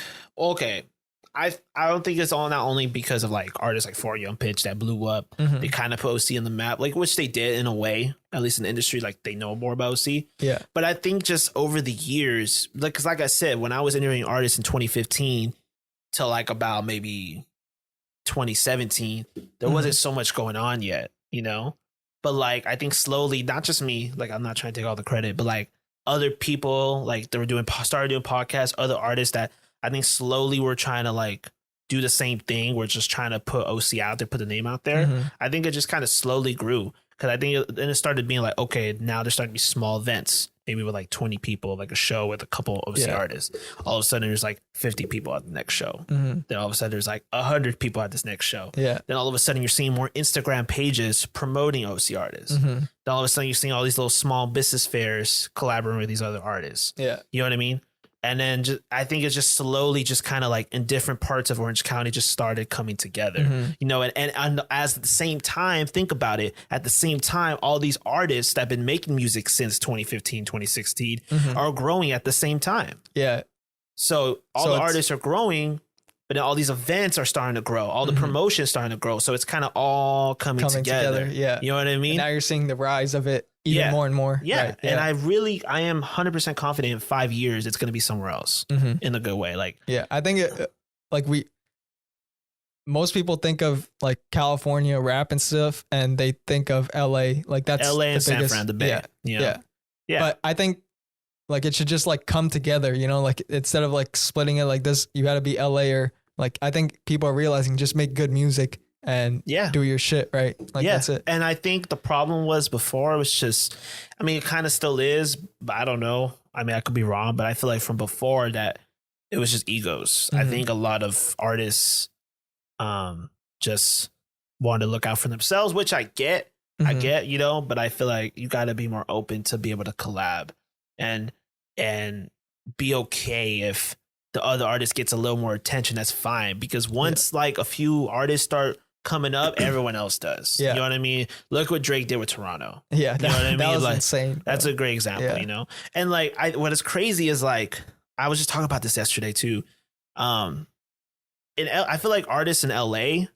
I don't think it's all not only because of like artists like For Young Pitch that blew up. They kind of put OC on the map, like which they did in a way, at least in the industry, like they know more about OC. Yeah. But I think just over the years, like, cause like I said, when I was interviewing artists in 2015 to like about maybe 2017, there wasn't so much going on yet, you know? But like, I think slowly, not just me, like I'm not trying to take all the credit, but like other people, like they were started doing podcasts, other artists that I think slowly we're trying to like do the same thing. We're just trying to put OC out there, put the name out there. I think it just kind of slowly grew because I think then it started being like, okay, now there's starting to be small events, maybe with like 20 people, like a show with a couple OC artists. All of a sudden there's like 50 people at the next show. Then all of a sudden there's like 100 people at this next show. Then all of a sudden you're seeing more Instagram pages promoting OC artists. Then all of a sudden you're seeing all these little small business fairs collaborating with these other artists. You know what I mean? And then I think it's just slowly just kind of like in different parts of Orange County just started coming together, you know, and as at the same time, think about it, at the same time, all these artists that have been making music since 2015, 2016 are growing at the same time. So the artists are growing, but then all these events are starting to grow. All the promotions starting to grow. So it's kind of all coming together. You know what I mean? And now you're seeing the rise of it even more and more. Right. And I am 100% confident in 5 years, it's going to be somewhere else in a good way. Like, I think most people think of like California rap and stuff and they think of LA. Like that's LA and San biggest, Fran, the Bay. Yeah. But I think like it should just like come together, you know, like instead of like splitting it like this, you got to be LA or like, I think people are realizing just make good music and do your shit, right? Like that's it. And I think the problem was before it was just, I mean, it kind of still is, but I don't know. I mean, I could be wrong, but I feel like from before that it was just egos. I think a lot of artists just wanted to look out for themselves, which I get, you know, but I feel like you got to be more open to be able to collab and be okay if the other artist gets a little more attention. That's fine, because once like a few artists start coming up, everyone else does. You know what I mean? Look what Drake did with Toronto. You know what I mean? That was like, insane. That's a great example, you know? And like, what is crazy is like, I was just talking about this yesterday too. I feel like artists in LA,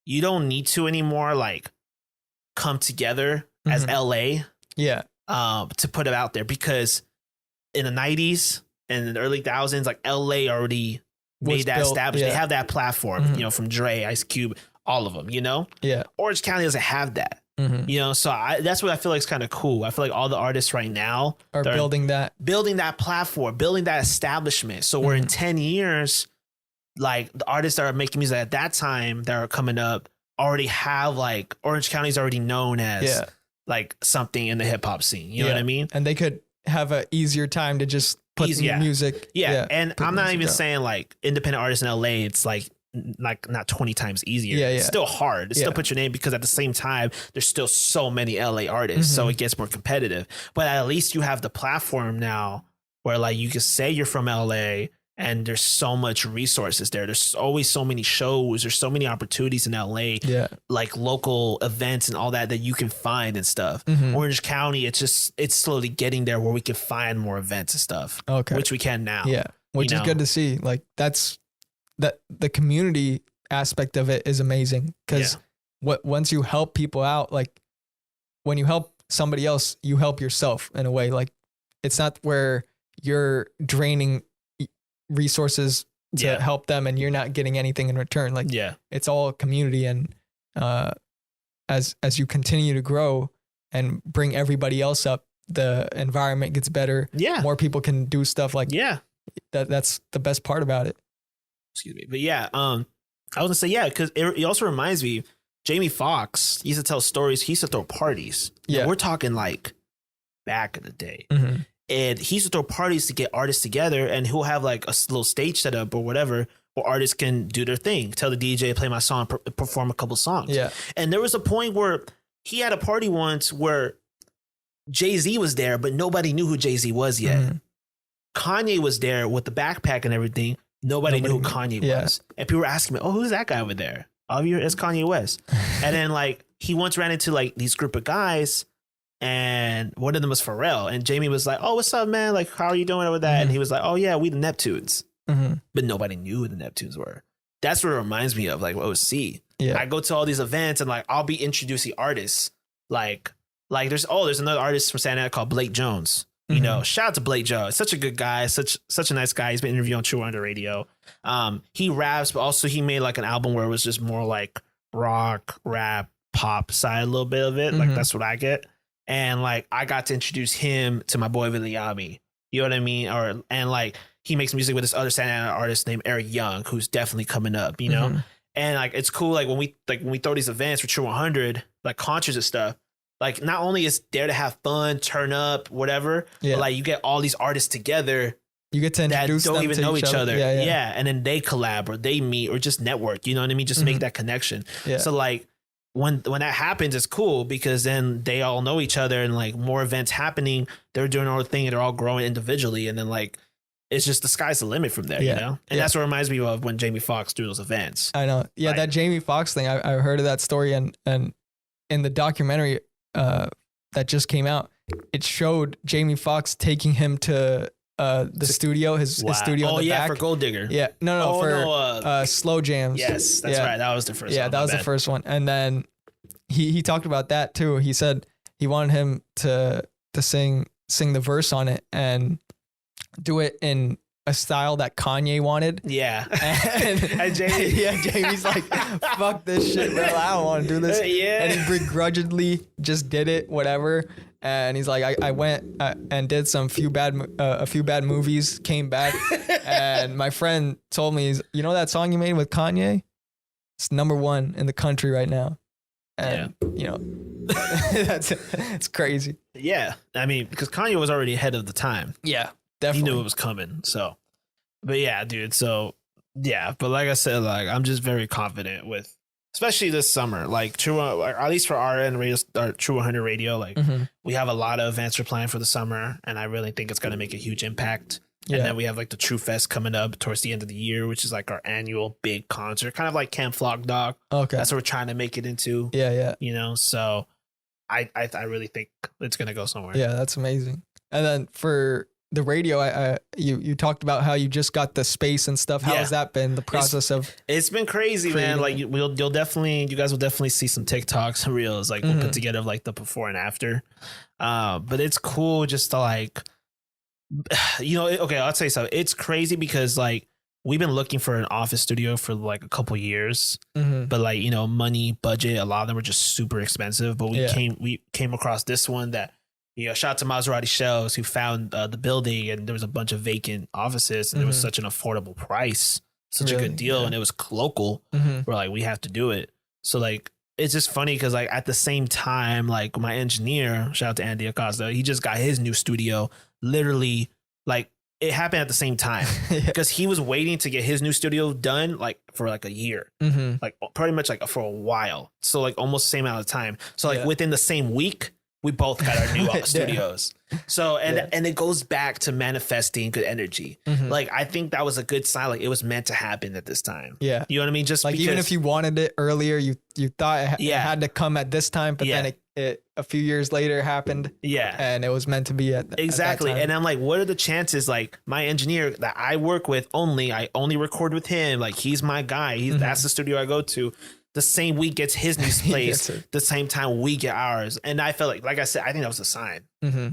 you don't need to anymore like come together as LA to put it out there, because in the 90s and in the early 2000s, like LA already made that established. They have that platform, you know, from Dre, Ice Cube, all of them, you know? Orange County doesn't have that, you know? So that's what I feel like is kind of cool. I feel like all the artists right now are building that platform, building that establishment. So we're in 10 years, like the artists that are making music at that time that are coming up already have like Orange County is already known as like something in the hip hop scene. You know what I mean? And they could have an easier time to just put music. And I'm not even saying like independent artists in LA, it's like not 20 times easier. It's still hard. It's still put your name, because at the same time, there's still so many LA artists. So it gets more competitive. But at least you have the platform now where like you can say you're from LA and there's so much resources there. There's always so many shows. There's so many opportunities in LA, like local events and all that you can find and stuff. Orange County, it's slowly getting there where we can find more events and stuff, which we can now. Which is good to see. Like that the community aspect of it is amazing, because once you help people out, like when you help somebody else, you help yourself in a way. Like it's not where you're draining resources to help them and you're not getting anything in return. Like it's all community. And as you continue to grow and bring everybody else up, the environment gets better. More people can do stuff like that's the best part about it. Excuse me. But I was gonna say, because it also reminds me, Jamie Foxx used to tell stories. He used to throw parties. We're talking like back in the day. And he used to throw parties to get artists together, and he'll have like a little stage set up or whatever, where artists can do their thing. Tell the DJ, play my song, perform a couple songs. Yeah. And there was a point where he had a party once where Jay-Z was there, but nobody knew who Jay-Z was yet. Mm-hmm. Kanye was there with the backpack and everything. Nobody knew who Kanye was. And people were asking me, oh, who's that guy over there? Oh, it's Kanye West. And then like he once ran into like these group of guys, and one of them was Pharrell. And Jamie was like, oh, what's up, man? Like, how are you doing with that? Mm-hmm. And he was like, oh, yeah, we the Neptunes. Mm-hmm. But nobody knew who the Neptunes were. That's what it reminds me of, like OC. Yeah. I go to all these events and like I'll be introducing artists. Like there's another artist from Santa Ana called Blake Jones. You know, shout out to Blake Jones. Such a good guy, such a nice guy. He's been interviewed on True Under Radio. He raps, but also he made like an album where it was just more like rock, rap, pop side, a little bit of it. Like that's what I get. And like I got to introduce him to my boy Viliami. You know what I mean? And like he makes music with this other Santa Ana artist named Eric Young, who's definitely coming up, you know? And like it's cool, like when we throw these events for True 100, like concerts and stuff. Like not only is there to have fun, turn up, whatever, but like you get all these artists together. You get to introduce that don't them even to know each other. Yeah. And then they collab or they meet or just network. You know what I mean? Just make that connection. Yeah. So like when that happens, it's cool because then they all know each other and like more events happening. They're doing their own thing and they're all growing individually. And then like it's just the sky's the limit from there, you know? And that's what reminds me of when Jamie Foxx threw those events. I know. Yeah, like, that Jamie Foxx thing, I heard of that story and in the documentary that just came out, it showed Jamie Foxx taking him to the studio, his studio in the back. For Gold Digger. Yeah, for Slow Jams. Yes, that's right. That was the first one. Yeah, that was the first one. And then he talked about that too. He said he wanted him to sing the verse on it and do it in a style that Kanye wanted. Yeah. And Jamie's like, fuck this shit, bro. I don't want to do this. Yeah. And he begrudgingly just did it, whatever. And he's like, I went and did a few bad movies, came back. And my friend told me, you know that song you made with Kanye? It's #1 in the country right now. And, you know, it's crazy. Yeah. I mean, because Kanye was already ahead of the time. Yeah. Definitely. He knew it was coming. So, but yeah, dude. So yeah, but like I said, like I'm just very confident with, especially this summer, like True, at least for our end radio, our True 100 Radio, like we have a lot of events we're planning for the summer, and I really think it's going to make a huge impact. Yeah. And then we have like the True Fest coming up towards the end of the year, which is like our annual big concert, kind of like Camp Flock Dog. Okay, that's what we're trying to make it into. Yeah. You know, so I really think it's going to go somewhere. Yeah, that's amazing. And then for the radio, you talked about how you just got the space and stuff. How has that been? The process of it's been crazy, man. Like you guys will definitely see some TikToks and reels. Like we'll put together like the before and after. But it's cool just to like, you know. Okay, I'll tell you something. It's crazy because like we've been looking for an office studio for like a couple years, but like you know, money, budget, a lot of them were just super expensive. But we came across this one that. You know, shout out to Maserati Shells who found the building, and there was a bunch of vacant offices, and it was such an affordable price, such a good deal, and it was local. We're like, we have to do it. So like, it's just funny because like at the same time, like my engineer, shout out to Andy Acosta, he just got his new studio. Literally, like it happened at the same time because he was waiting to get his new studio done like for like a year, like pretty much like for a while. So like almost the same amount of time. So like within the same week. We both got our new studios. So, and it goes back to manifesting good energy. Like, I think that was a good sign. Like, it was meant to happen at this time. Yeah. You know what I mean? Just like, even if you wanted it earlier, you thought it had to come at this time, but then it a few years later happened. Yeah. And it was meant to be at exactly. At that time. And I'm like, what are the chances? Like, my engineer that I work with I only record with him. Like, he's my guy. That's the studio I go to. The same week gets his new place, the same time we get ours. And I felt like I said, I think that was a sign.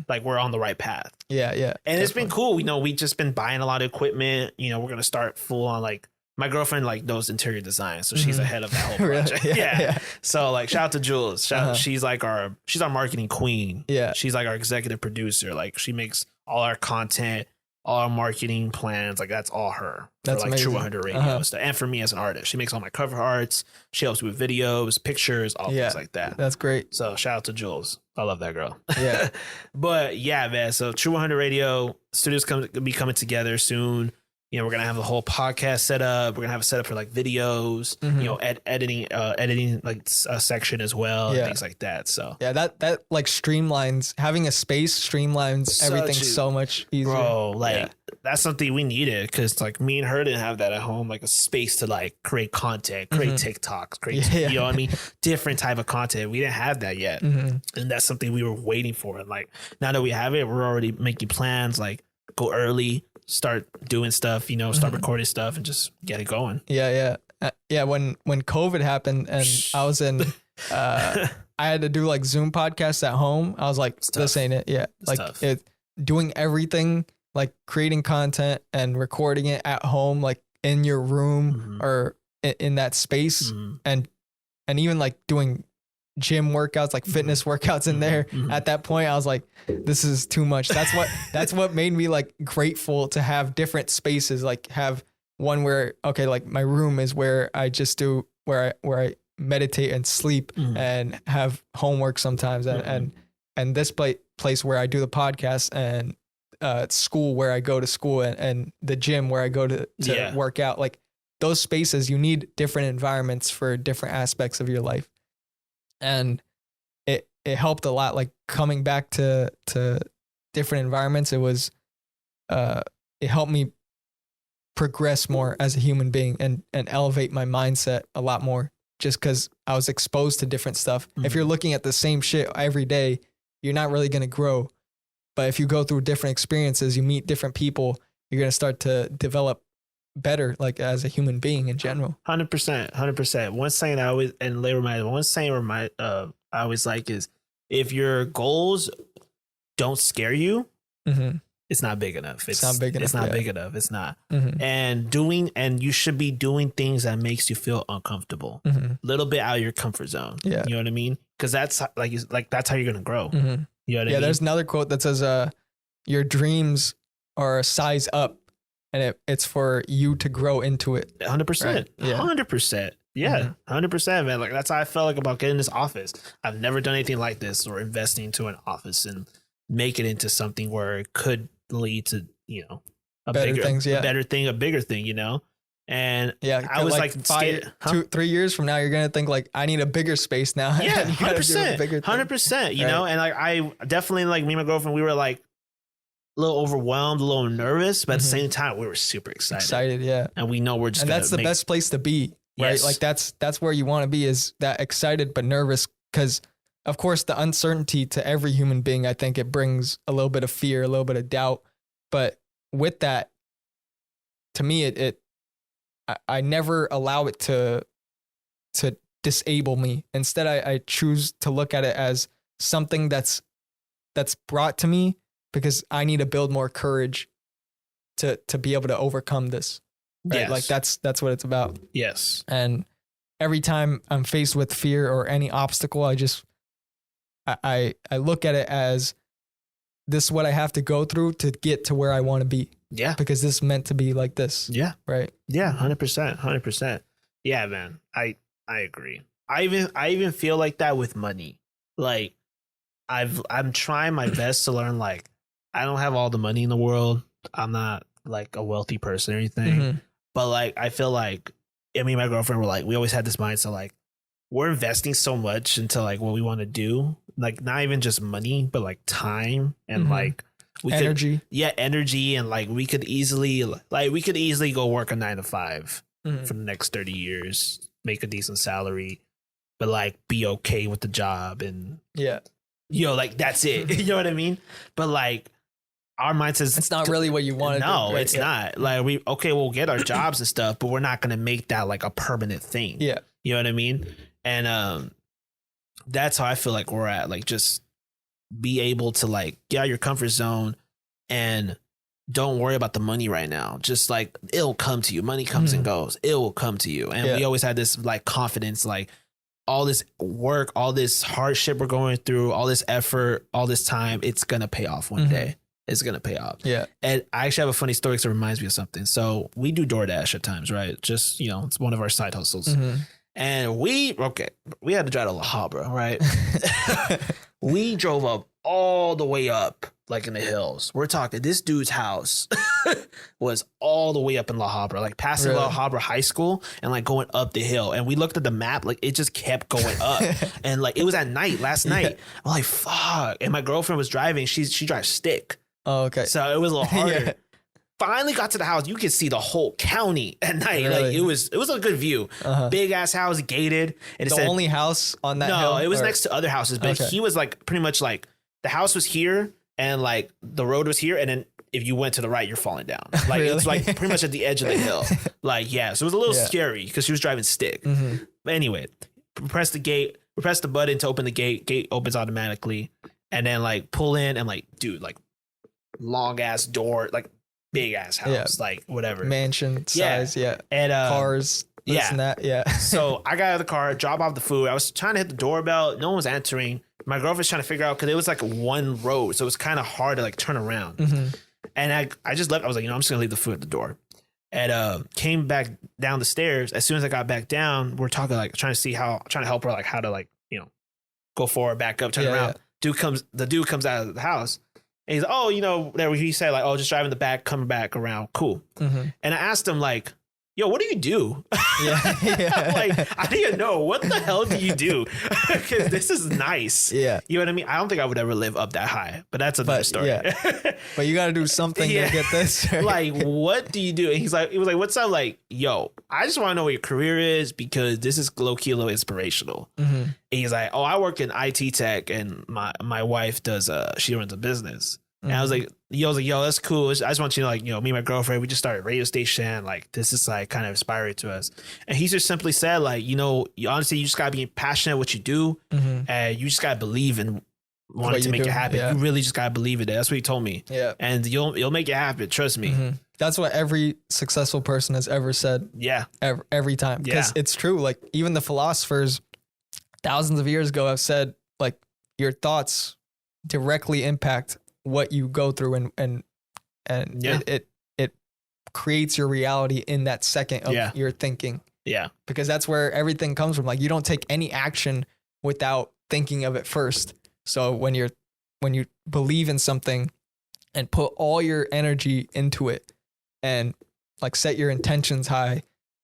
Like we're on the right path. Yeah. And definitely. It's been cool. You know, we just been buying a lot of equipment. You know, we're going to start full on like my girlfriend like knows interior design. So she's ahead of that whole project. Really? Yeah. So like shout out to Jules. She's like she's our marketing queen. Yeah. She's like our executive producer. Like she makes all our content, all our marketing plans, like that's all her. That's for like amazing. True 100 Radio stuff. And for me as an artist, she makes all my cover arts. She helps me with videos, pictures, all things like that. That's great. So shout out to Jules. I love that girl. Yeah. But yeah, man. So True 100 Radio studios be coming together soon. You know, we're gonna have a whole podcast set up. We're gonna have a setup for like videos, you know, editing like a section as well, and things like that. So yeah, that like streamlines, having a space streamlines everything so much easier. Bro, like that's something we needed because like me and her didn't have that at home, like a space to like create content, create TikToks, create you know what I mean, different type of content. We didn't have that yet, and that's something we were waiting for. And like now that we have it, we're already making plans. Like go early. Start doing stuff, you know, start recording stuff and just get it going. Yeah. When COVID happened and I was in, I had to do like Zoom podcasts at home. I was like, this ain't it. Yeah. Like doing everything, like creating content and recording it at home, like in your room or in that space and even like doing gym workouts, like fitness workouts in there. At that point, I was like, this is too much. That's what made me like grateful to have different spaces, like have one where, okay, like my room is where I just do, where I meditate and sleep and have homework sometimes. And this place where I do the podcast and school where I go to school and the gym where I go to work out. Like those spaces, you need different environments for different aspects of your life. And it helped a lot, like coming back to different environments. It was, it helped me progress more as a human being and elevate my mindset a lot more just because I was exposed to different stuff. If you're looking at the same shit every day, you're not really going to grow. But if you go through different experiences, you meet different people, you're going to start to develop better, like as a human being in general. 100%. One saying I always I always like is if your goals don't scare you, it's not big enough. It's not big enough. It's not. And you should be doing things that makes you feel uncomfortable, a little bit out of your comfort zone. Yeah, you know what I mean? Because that's that's how you're gonna grow. You know what I mean? There's another quote that says, "Your dreams are a size up." And it's for you to grow into it. 100%. Right? Yeah. 100%. Yeah. 100%, man. Like that's how I felt like about getting this office. I've never done anything like this or investing into an office and make it into something where it could lead to, you know, a bigger thing, you know? And I was like 2-3 years from now, you're going to think like, I need a bigger space now. Yeah. 100%, you know? And like, I definitely like me and my girlfriend, we were like, a little overwhelmed, a little nervous, but at the same time, we were super excited. Yeah. And we know we're just that's the best place to be, right? Yes. Like that's where you want to be, is that excited but nervous, because of course the uncertainty to every human being, I think it brings a little bit of fear, a little bit of doubt. But with that, to me, I never allow it to disable me. Instead, I choose to look at it as something that's brought to me, because I need to build more courage to be able to overcome this. Right? Yes. Like that's what it's about. Yes. And every time I'm faced with fear or any obstacle, I look at it as, this is what I have to go through to get to where I want to be. Yeah. Because this is meant to be like this. Yeah. Right. Yeah. 100%. Yeah, man. I agree. I even feel like that with money. Like I'm trying my best to learn, like, I don't have all the money in the world. I'm not like a wealthy person or anything, but like, I feel like me and my girlfriend were like, we always had this mindset, like we're investing so much into like what we want to do. Like not even just money, but like time and like energy. Energy. And like, we could easily go work a 9 to 5 for the next 30 years, make a decent salary, but like be okay with the job. And like, that's it. You know what I mean? But like, our mindset, it's not really what you want to do. No, right? It's not. Like we'll get our jobs and stuff, but we're not going to make that like a permanent thing. Yeah. You know what I mean? And that's how I feel like we're at. Like, just be able to like get out of your comfort zone and don't worry about the money right now. Just like, it'll come to you. Money comes and goes. It will come to you. And we always had this like confidence, like all this work, all this hardship we're going through, all this effort, all this time, it's going to pay off one day. it's going to pay off. Yeah. And I actually have a funny story because it reminds me of something. So we do DoorDash at times, right? Just, it's one of our side hustles. Mm-hmm. And we had to drive to La Habra, right? We drove up all the way up, like in the hills. We're talking, this dude's house was all the way up in La Habra, like passing La Habra High School and like going up the hill. And we looked at the map, like it just kept going up. And like it was at night, last night. I'm like, fuck. And my girlfriend was driving. She drives stick. Oh, okay. So it was a little harder. Finally got to the house. You could see the whole county at night. Really? Like it was a good view. Big ass house, gated. And the only house on that hill? No, it was next to other houses, but he was like pretty much like the house was here and like the road was here, and then if you went to the right, you're falling down. Like it's like pretty much at the edge of the hill. Like so it was a little scary because she was driving stick. Mm-hmm. But anyway, we press the button to open the gate. Gate opens automatically, and then like pull in and like dude, like long ass door, like big ass house, like whatever mansion size, and cars, and that, So I got out of the car, drop off the food. I was trying to hit the doorbell, no one was answering. My girlfriend's trying to figure out because it was like one road, so it was kind of hard to like turn around. Mm-hmm. And I just left. I was like, I'm just gonna leave the food at the door, and came back down the stairs. As soon as I got back down, we're talking like trying to help her like how to like go forward, back up, turn around. The dude comes out of the house. And he's like, whatever he said, like, just driving the back, coming back around. Cool. Mm-hmm. And I asked him, like, yo, what do you do? Like, I didn't know. What the hell do you do? Because this is nice. Yeah. You know what I mean? I don't think I would ever live up that high, but that's another story. Yeah. But you got to do something to get this. Right? Like, what do you do? And he was like, what's up? Like, yo, I just want to know what your career is because this is low-key a little inspirational. Mm-hmm. And he's like, I work in IT tech and my wife does, she runs a business. And I was like, yo, that's cool. I just want you to me and my girlfriend, we just started a radio station. Like, this is like kind of inspiring to us. And he just simply said, like, honestly, you just gotta be passionate what you do. Mm-hmm. And you just gotta believe in wanting to make it happen. Yeah. You really just gotta believe in it. That's what he told me. Yeah. And you'll make it happen. Trust me. Mm-hmm. That's what every successful person has ever said. Yeah. Every time. Because it's true. Like, even the philosophers thousands of years ago have said, like, your thoughts directly impact what you go through and it creates your reality in that second of your thinking. Yeah. Because that's where everything comes from. Like, you don't take any action without thinking of it first. So when you believe in something and put all your energy into it and like set your intentions high,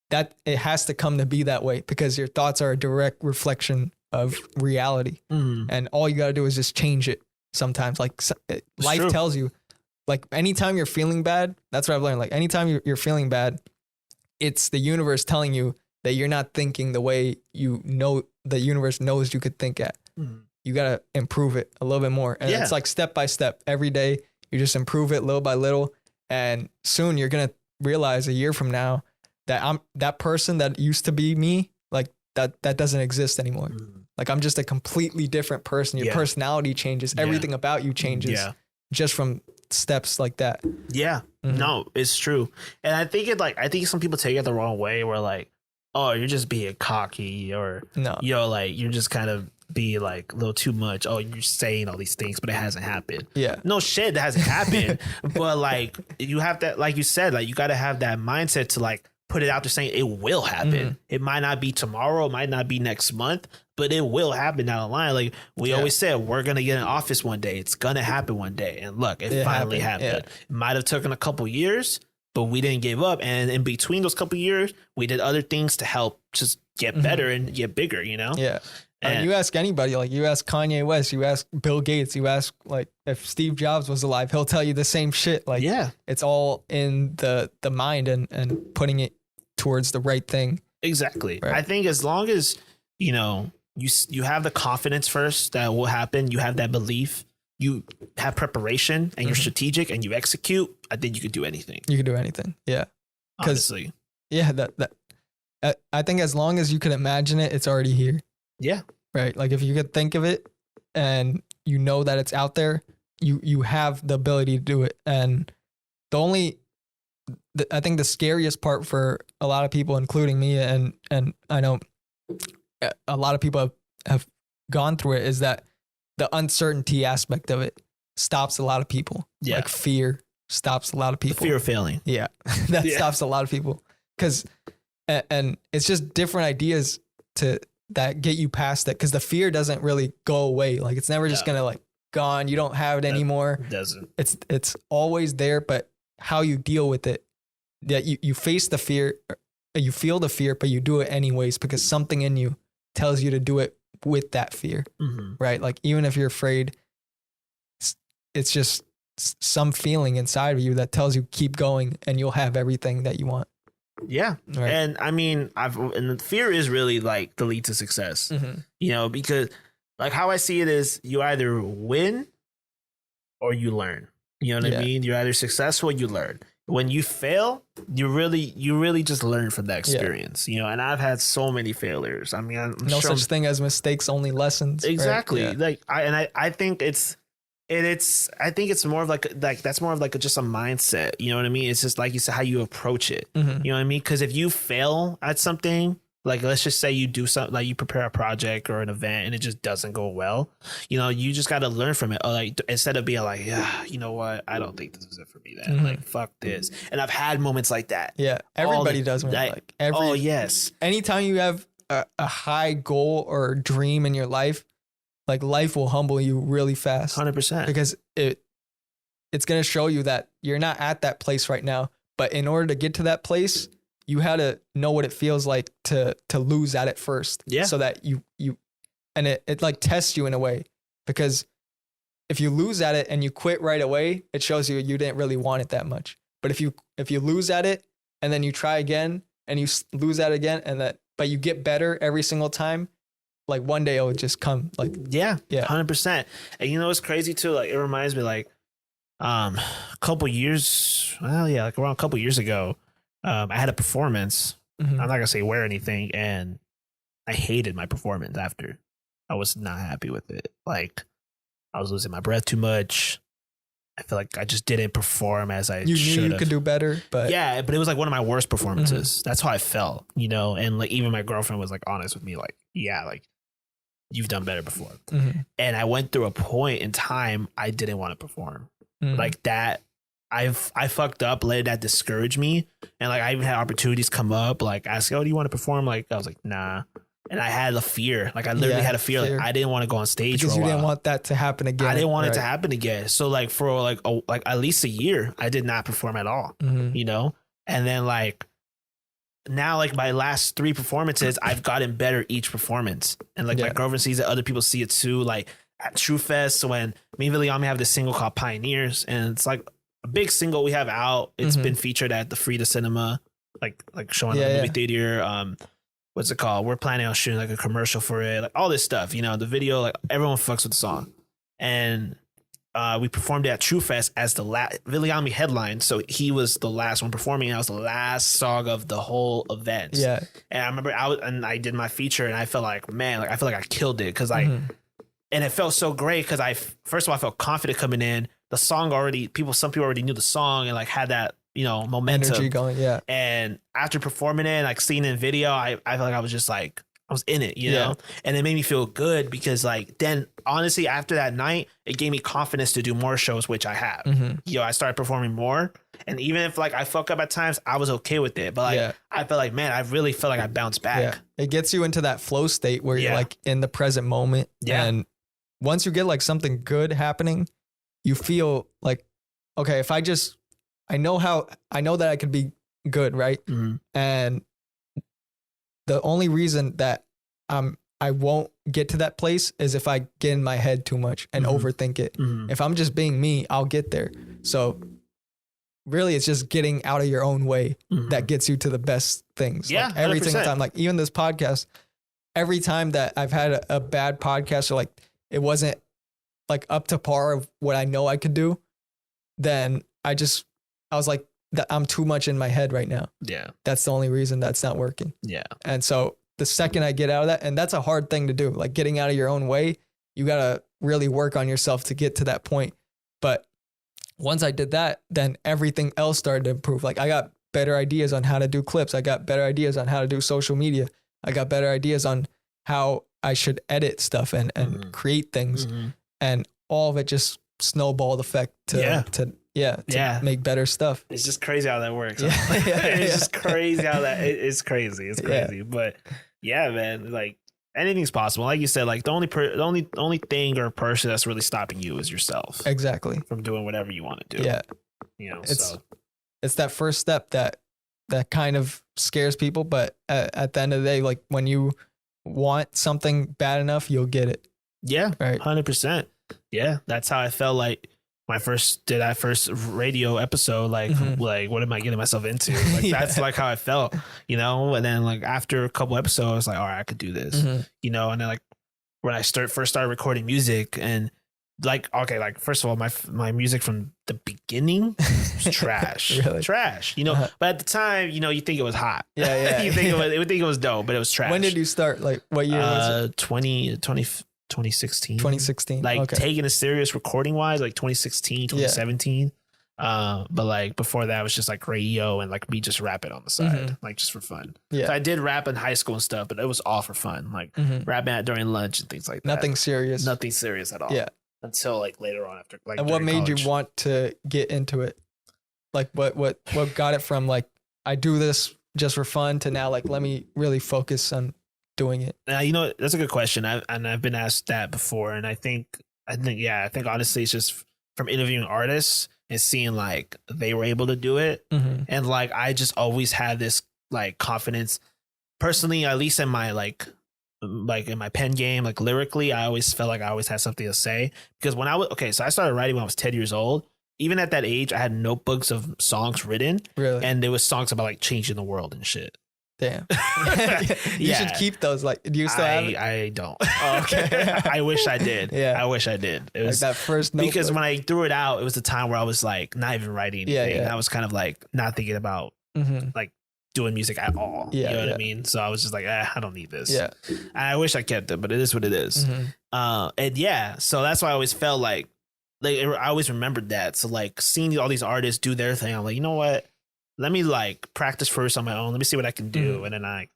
that it has to come to be that way because your thoughts are a direct reflection of reality. Mm. And all you got to do is just change it. Sometimes like life tells you, like, anytime you're feeling bad, that's what I've learned. Like, anytime you're feeling bad, it's the universe telling you that you're not thinking the way the universe knows you could think at. Mm-hmm. You got to improve it a little bit more. And it's like step by step. Every day you just improve it little by little. And soon you're going to realize a year from now that that person that used to be me, like that doesn't exist anymore. Mm-hmm. Like, I'm just a completely different person. Your personality changes. Everything about you changes just from steps like that. Yeah. Mm-hmm. No, it's true. And I think some people take it the wrong way where like, oh, you're just being cocky or, like you're just kind of be like a little too much. Oh, you're saying all these things, but it hasn't happened. Yeah. No shit, that hasn't happened. But like, you have that, like you said, like you got to have that mindset to like put it out there saying it will happen. Mm-hmm. It might not be tomorrow. It might not be next month, but it will happen down the line. Like we always said, we're going to get an office one day. It's going to happen one day. And look, it finally happened. Yeah. It might have taken a couple years, but we didn't give up. And in between those couple years, we did other things to help just get better and get bigger, Yeah. And you ask anybody, like you ask Kanye West, you ask Bill Gates, you ask like if Steve Jobs was alive, he'll tell you the same shit. Like, it's all in the mind and putting it towards the right thing. Exactly. Right. I think as long as, you have the confidence first that will happen, you have that belief, you have preparation and you're strategic and you execute, I think you could do anything. You could do anything. Yeah. Honestly. Yeah. I think as long as you can imagine it, it's already here. Yeah. Right. Like if you could think of it and you know that it's out there, you have the ability to do it. And I think the scariest part for a lot of people, including me, and I know a lot of people have gone through it, is that the uncertainty aspect of it. stops a lot of people. Yeah. Like fear stops a lot of people. The fear of failing. Yeah. That stops a lot of people. Cause, and it's just different ideas that get you past it. Cause the fear doesn't really go away. Like it's never just gonna like gone. You don't have it anymore. It doesn't. It's always there, but how you deal with it, that you face the fear, you feel the fear, but you do it anyways because something in you tells you to do it with that fear, right? Like even if you're afraid, it's just some feeling inside of you that tells you keep going and you'll have everything that you want. Yeah. Right. And I mean, and the fear is really like the lead to success, you know, because like how I see it is you either win or you learn, you know what I mean? You're either successful or you learn. When you fail, you really just learn from that experience, you know, and I've had so many failures. I mean, no such thing as mistakes, only lessons. Exactly. Right? Like I think I think it's more of like that's more of like just a mindset. You know what I mean? It's just like you said, how you approach it. You know what I mean? Because if you fail at something, like let's just say you do something, like you prepare a project or an event and it just doesn't go well, you know, you just got to learn from it. Or like instead of being like, yeah, you know what, I don't think this is it for me. Then like fuck this. And I've had moments like that. Yeah, everybody does. Oh yes. Anytime you have a high goal or dream in your life, like life will humble you really fast. 100%. Because it's going to show you that you're not at that place right now. But in order to get to that place, you had to know what it feels like to lose at it first. Yeah. So that you and it like tests you in a way, because if you lose at it and you quit right away, it shows you didn't really want it that much. But if you lose at it and then you try again and you lose at it again but you get better every single time, like one day it would just come. Like yeah, 100%. And you know what's crazy too? Like it reminds me like around a couple years ago, I had a performance. I'm not gonna say where anything, and I hated my performance after. I was not happy with it. Like I was losing my breath too much. I feel like I just didn't perform as I should. You knew you could do better, but it was like one of my worst performances. That's how I felt, you know. And like even my girlfriend was like honest with me, like like you've done better before. And I went through a point in time I didn't want to perform like that. I fucked up, let that discourage me. And like, I even had opportunities come up, like asking, oh, do you want to perform? Like, I was like, nah. And I had a fear. Like I literally had a fear. Like I didn't want to go on stage because you didn't want that to happen again. I didn't want it to happen again. So like for like at least a year, I did not perform at all, you know? And then like now, like my last 3 performances, I've gotten better each performance. And like my girlfriend sees it, other people see it too. Like at True Fest, when me and Viliami have this single called Pioneers, and it's like a big single we have out. It's been featured at the Frida Cinema, like showing at the movie theater. What's it called? We're planning on shooting like a commercial for it, like all this stuff. You know, the video, like everyone fucks with the song, and we performed it at True Fest as the last. Viliami headlined, so he was the last one performing, and I was the last song of the whole event. Yeah, and I remember I did my feature, and I felt like, man, like I feel like I killed it because and it felt so great because first of all I felt confident coming in. The song some people already knew the song and like had that, you know, momentum, energy going. Yeah. And after performing it, like seeing it in video, I felt like I was just like, I was in it, you know, and it made me feel good because like, then honestly, after that night, it gave me confidence to do more shows, which I have, you know, I started performing more. And even if like I fuck up at times, I was okay with it. But like, I felt like, man, I really felt like I bounced back. Yeah. It gets you into that flow state where you're like in the present moment. Yeah. And once you get like something good happening, you feel like, okay, if I know that I could be good, right? And the only reason that I won't get to that place is if I get in my head too much and overthink it. If I'm just being me, I'll get there. So really it's just getting out of your own way that gets you to the best things. Yeah. Like every single time, like even this podcast, every time that I've had a bad podcast or like it wasn't like up to par of what I know I could do, then I was like, I'm too much in my head right now. Yeah. That's the only reason that's not working. Yeah. And so the second I get out of that, and that's a hard thing to do, like getting out of your own way, you got to really work on yourself to get to that point. But once I did that, then everything else started to improve. Like I got better ideas on how to do clips. I got better ideas on how to do social media. I got better ideas on how I should edit stuff and create things. And all of it just snowball effect to make better stuff. It's just crazy how that works. Yeah. It's just crazy how that it's crazy. It's crazy. But yeah, man, like anything's possible. Like you said, like the only thing or person that's really stopping you is yourself. Exactly. From doing whatever you want to do. Yeah. You know, it's that first step that kind of scares people, but at the end of the day, like when you want something bad enough, you'll get it. Yeah. Right. 100%. Yeah. That's how I felt like when I first did that first radio episode, like what am I getting myself into? Like that's like how I felt, you know? And then like after a couple episodes, I was like, all right, I could do this, you know? And then like when I first started recording music and like, okay, like first of all, my music from the beginning was trash, Really? Trash, you know, but at the time, you know, you think it was hot. Yeah. You think it was dope, but it was trash. When did you start? Like what year was it? 2016. 2016. Like taking it serious recording wise, like 2016, 2017. But like before that it was just like radio and like me just rapping on the side, like just for fun. Yeah. So I did rap in high school and stuff, but it was all for fun. Like rapping during lunch and things like that. Nothing serious at all. Yeah. Until like later on after like. And what made you want to get into it? Like what got it from like I do this just for fun to now like let me really focus on doing it? You know, that's a good question. I've been asked that before, and I think honestly it's just from interviewing artists and seeing like they were able to do it, and like I just always had this like confidence personally, at least in my like in my pen game, like lyrically, I always felt like I always had something to say. Because when so I started writing when I was 10 years old. Even at that age, I had notebooks of songs written. Really? And there was songs about like changing the world and shit. Damn. You should keep those. Like, do you still have it? I don't. Oh, okay. I wish I did. Yeah. I wish I did. It was like that first notebook. Because when I threw it out, it was the time where I was like not even writing anything. Yeah. I was kind of like not thinking about like doing music at all. Yeah, you know what I mean? So I was just like, I don't need this. Yeah. I wish I kept it, but it is what it is. And yeah, so that's why I always felt like I always remembered that. So like seeing all these artists do their thing, I'm like, you know what? Let me like practice first on my own. Let me see what I can do. And then I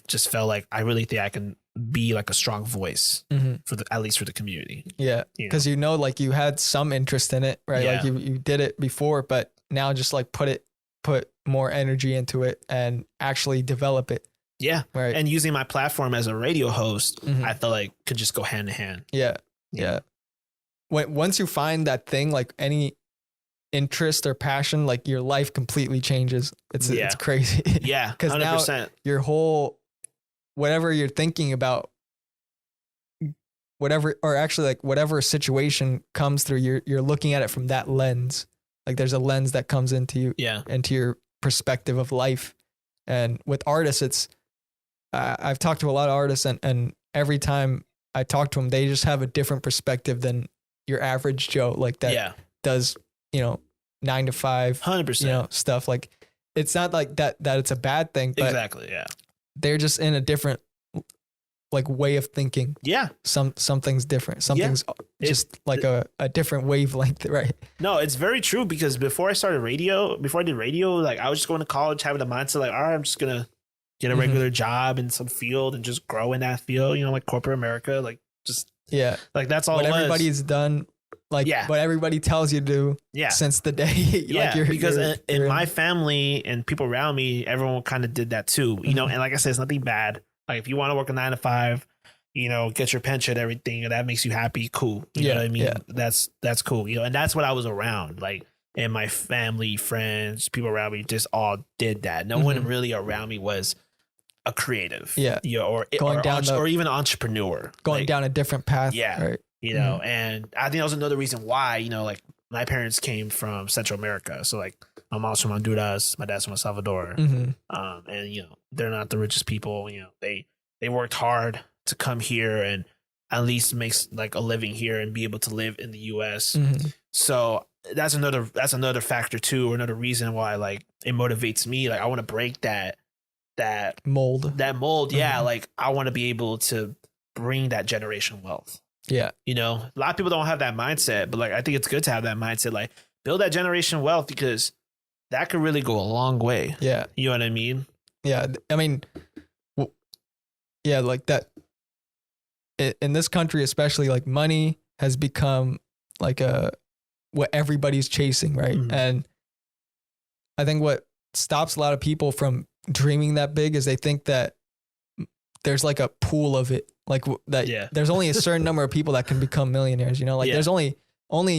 just felt like I really think I can be like a strong voice for at least for the community. Yeah. Because you know, like you had some interest in it, right? Yeah. Like you did it before, but now just like put more energy into it and actually develop it. Yeah. Right. And using my platform as a radio host, I felt like could just go hand in hand. Yeah. Yeah. Once you find that thing, like any interest or passion, like your life completely changes. It's crazy. Yeah. Because now your whole, whatever you're thinking about, whatever situation comes through, you're looking at it from that lens. Like there's a lens that comes into you, into your perspective of life. And with artists, it's, I've talked to a lot of artists and every time I talk to them, they just have a different perspective than your average Joe, like that does, 9 to 5, 100%, stuff. Like it's not like that it's a bad thing, but exactly. Yeah. They're just in a different like way of thinking. Yeah. Something's different. Something's just like a different wavelength, right? No, it's very true because before I did radio, like I was just going to college having the mindset like, all right, I'm just going to get a regular job in some field and just grow in that field, like corporate America, like just, like that's all what everybody's done. Like what everybody tells you to do since the day. Because in my family and people around me, everyone kind of did that too, and like I said, it's nothing bad. Like if you want to work a 9 to 5, get your pension, everything, and that makes you happy, cool. You know what I mean? Yeah. That's cool. And that's what I was around. Like, and my family, friends, people around me just all did that. No one really around me was a creative. Yeah. Or even an entrepreneur. Going down a different path. Yeah. Right. And I think that was another reason why, like my parents came from Central America. So like my mom's from Honduras, my dad's from El Salvador. And, they're not the richest people. They worked hard to come here and at least make like a living here and be able to live in the US. So that's another factor too, or another reason why like it motivates me. Like I want to break that mold. Yeah. Like I want to be able to bring that generational wealth. Yeah. A lot of people don't have that mindset, but like, I think it's good to have that mindset, like build that generation wealth because that could really go a long way. Yeah. You know what I mean? Yeah. I mean, like that in this country, especially like money has become like what everybody's chasing, right? And I think what stops a lot of people from dreaming that big is they think that there's like a pool of it, like that there's only a certain number of people that can become millionaires, you know, like there's only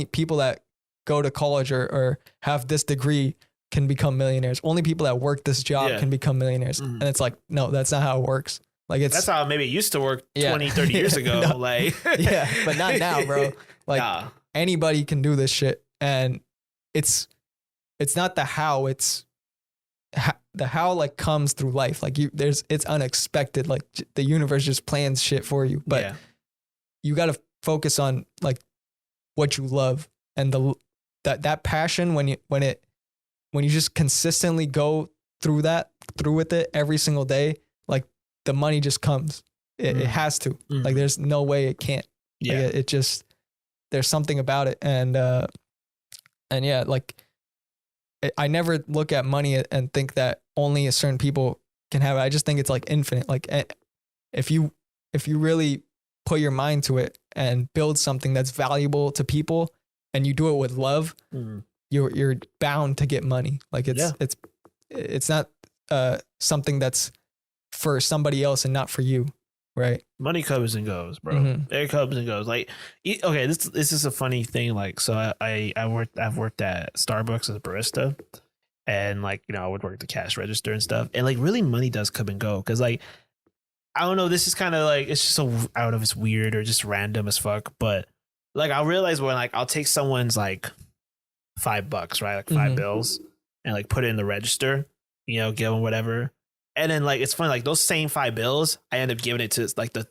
people that go to college or have this degree can become millionaires. Only people that work this job can become millionaires. And it's like, no, that's not how it works. Like that's how maybe it used to work 20, 30 years ago. No. Like, but not now, bro. Like anybody can do this shit. And it's not the how, it's the how like comes through life. Like it's unexpected. Like the universe just plans shit for you, but you got to focus on like what you love and that passion when you just consistently go through with it every single day, like the money just comes. It has to. Like there's no way it can't. Like, it just, there's something about it. And yeah, like I never look at money and think that only a certain people can have it. I just think it's like infinite. Like if you really put your mind to it and build something that's valuable to people and you do it with love, you're bound to get money. Like it's not something that's for somebody else and not for you, right? Money comes and goes, bro. It comes and goes. Like, okay, this is a funny thing. Like, so I've worked at Starbucks as a barista, and like, you know, I would work the cash register and stuff, and like really money does come and go because like, I don't know, this is kind of like, it's just so out of it's weird or just random as fuck, but like I'll realize when like I'll take someone's like $5, right, like 5 bills, and like put it in the register, you know, give them whatever. And then like, it's funny, like those same 5 bills, I end up giving it to like the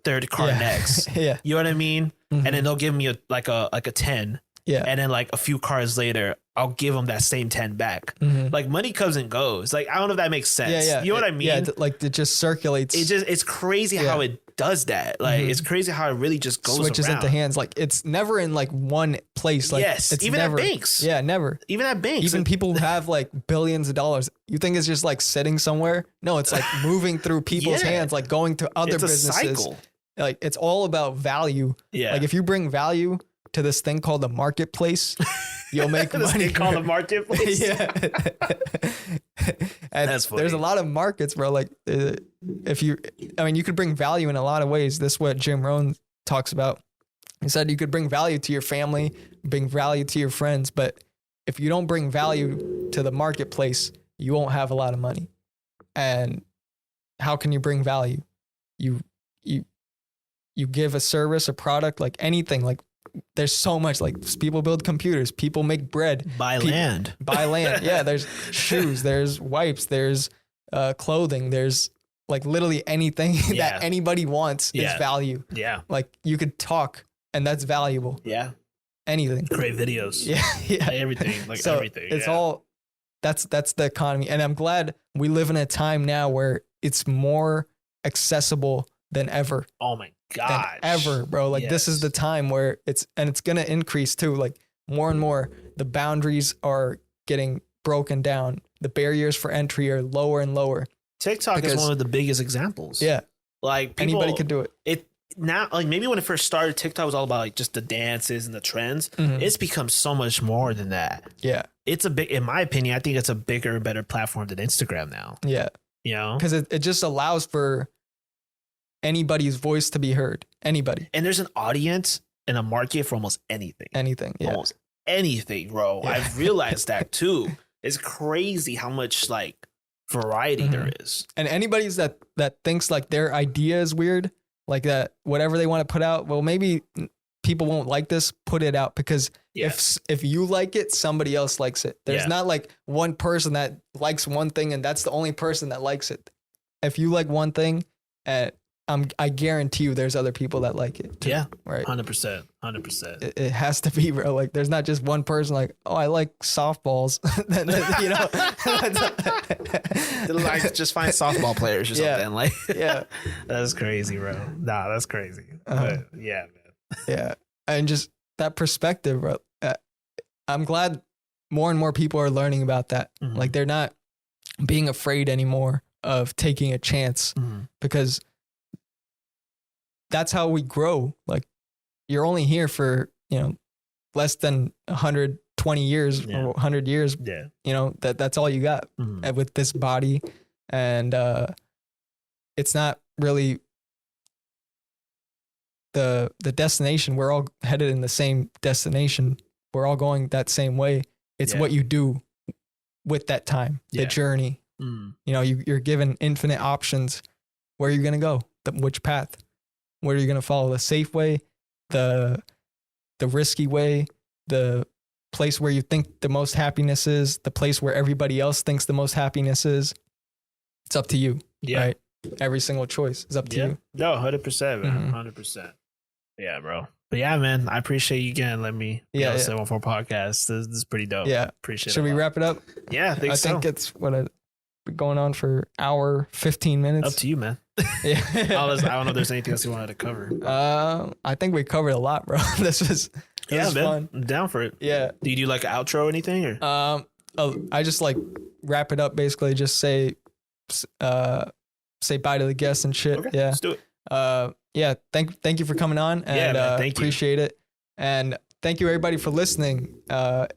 third car next. You know what I mean? And then they'll give me a 10. And then like a few cars later, I'll give them that same 10 back. Like money comes and goes. Like, I don't know if that makes sense. You know what I mean? Yeah. Like it just circulates. It's crazy how it does that. Like it's crazy how it really just goes switches around. into hands. Like it's never in like one place. Like it's even never, at banks. Yeah, never. Even at banks. Even people who have like billions of dollars. You think it's just like sitting somewhere? No, it's like moving through people's hands, like going to other businesses. Cycle. Like it's all about value. Like if you bring value to this thing called the marketplace, you'll make money. Thing called the marketplace. And that's funny. There's a lot of markets, bro. Like you could bring value in a lot of ways. This is what Jim Rohn talks about. He said you could bring value to your family, bring value to your friends, but if you don't bring value to the marketplace, you won't have a lot of money. And how can you bring value? You give a service, a product, like anything. Like there's so much. Like people build computers, people make bread, buy land. Yeah, there's shoes, there's wipes, there's clothing, there's like literally anything that anybody wants is value. Like you could talk and that's valuable. Anything. Create videos. Like everything. Like so everything. It's all that's the economy. And I'm glad we live in a time now where it's more accessible than ever. Oh my gosh. Ever, bro. Like this is the time where it's going to increase too. Like more and more, the boundaries are getting broken down. The barriers for entry are lower and lower. TikTok is one of the biggest examples. Like anybody could do it. It now, like maybe when it first started, TikTok was all about like just the dances and the trends. It's become so much more than that. It's in my opinion, I think it's a bigger, better platform than Instagram now. You know, because it just allows for anybody's voice to be heard. Anybody. And there's an audience and a market for almost anything. Almost anything, bro. I've realized that too. It's crazy how much like variety there is. And anybody's that thinks like their idea is weird, like that whatever they want to put out, well, maybe people won't like this, put it out, because if you like it, somebody else likes it. There's not like one person that likes one thing and that's the only person that likes it. If you like one thing, I guarantee you there's other people that like it too, right? 100%. It has to be, bro. Like there's not just one person like, oh, I like softballs. You know, like just find softball players or something. Like, that's crazy, bro. Nah, that's crazy. But yeah, man. Yeah, and just that perspective, bro. I'm glad more and more people are learning about that. Like they're not being afraid anymore of taking a chance because that's how we grow. Like you're only here for, less than 120 years or 100 years. Yeah. You know, that's all you got with this body. And it's not really the destination. We're all headed in the same destination. We're all going that same way. It's what you do with that time, the journey. You know, you're given infinite options. Where are you going to go? Which path? Where are you going to follow? The safe way, the risky way, the place where you think the most happiness is, the place where everybody else thinks the most happiness is. It's up to you. Yeah. Right? Every single choice is up to you. No, 100%, man. 100%. Yeah, bro. But yeah, man, I appreciate you again. Let me be on the 714 podcast. This is pretty dope. Yeah. Appreciate it. Should we wrap it up? Yeah, I think it's been going on for hour 15 minutes. Up to you, man. Yeah. I don't know if there's anything else you wanted to cover. I think we covered a lot, bro. This was fun. I'm down for it. Yeah. Do you do like an outro or anything? Or? I just like wrap it up basically. Just say bye to the guests and shit. Okay, yeah. Let's do it. Yeah. Thank you for coming on, and man, appreciate it. And thank you everybody for listening. Do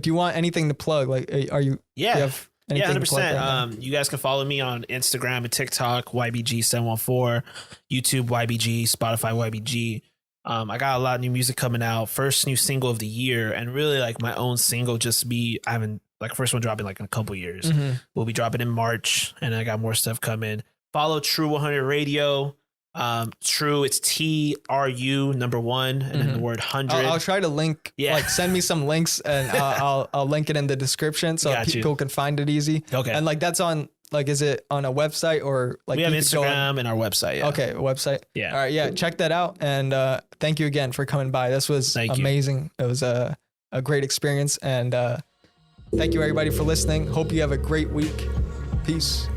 you want anything to plug? Like, are you? Yeah. Do you have 100%. Right, you guys can follow me on Instagram and TikTok, YBG714, YouTube, YBG, Spotify, YBG. I got a lot of new music coming out. First new single of the year, and really like my own single. I haven't like first one dropping like in a couple years. We'll be dropping in March, and I got more stuff coming. Follow True 100 Radio. True, it's TRU number 1 and then the word 100. I'll try to link, like send me some links, and I'll link it in the description so people can find it easy. Okay. And like that's on, like, is it on a website or like we have Instagram and our website? Yeah. Okay, website. Yeah. All right. Yeah, check that out. And thank you again for coming by. This was amazing. It was a great experience, and thank you everybody for listening. Hope you have a great week. Peace.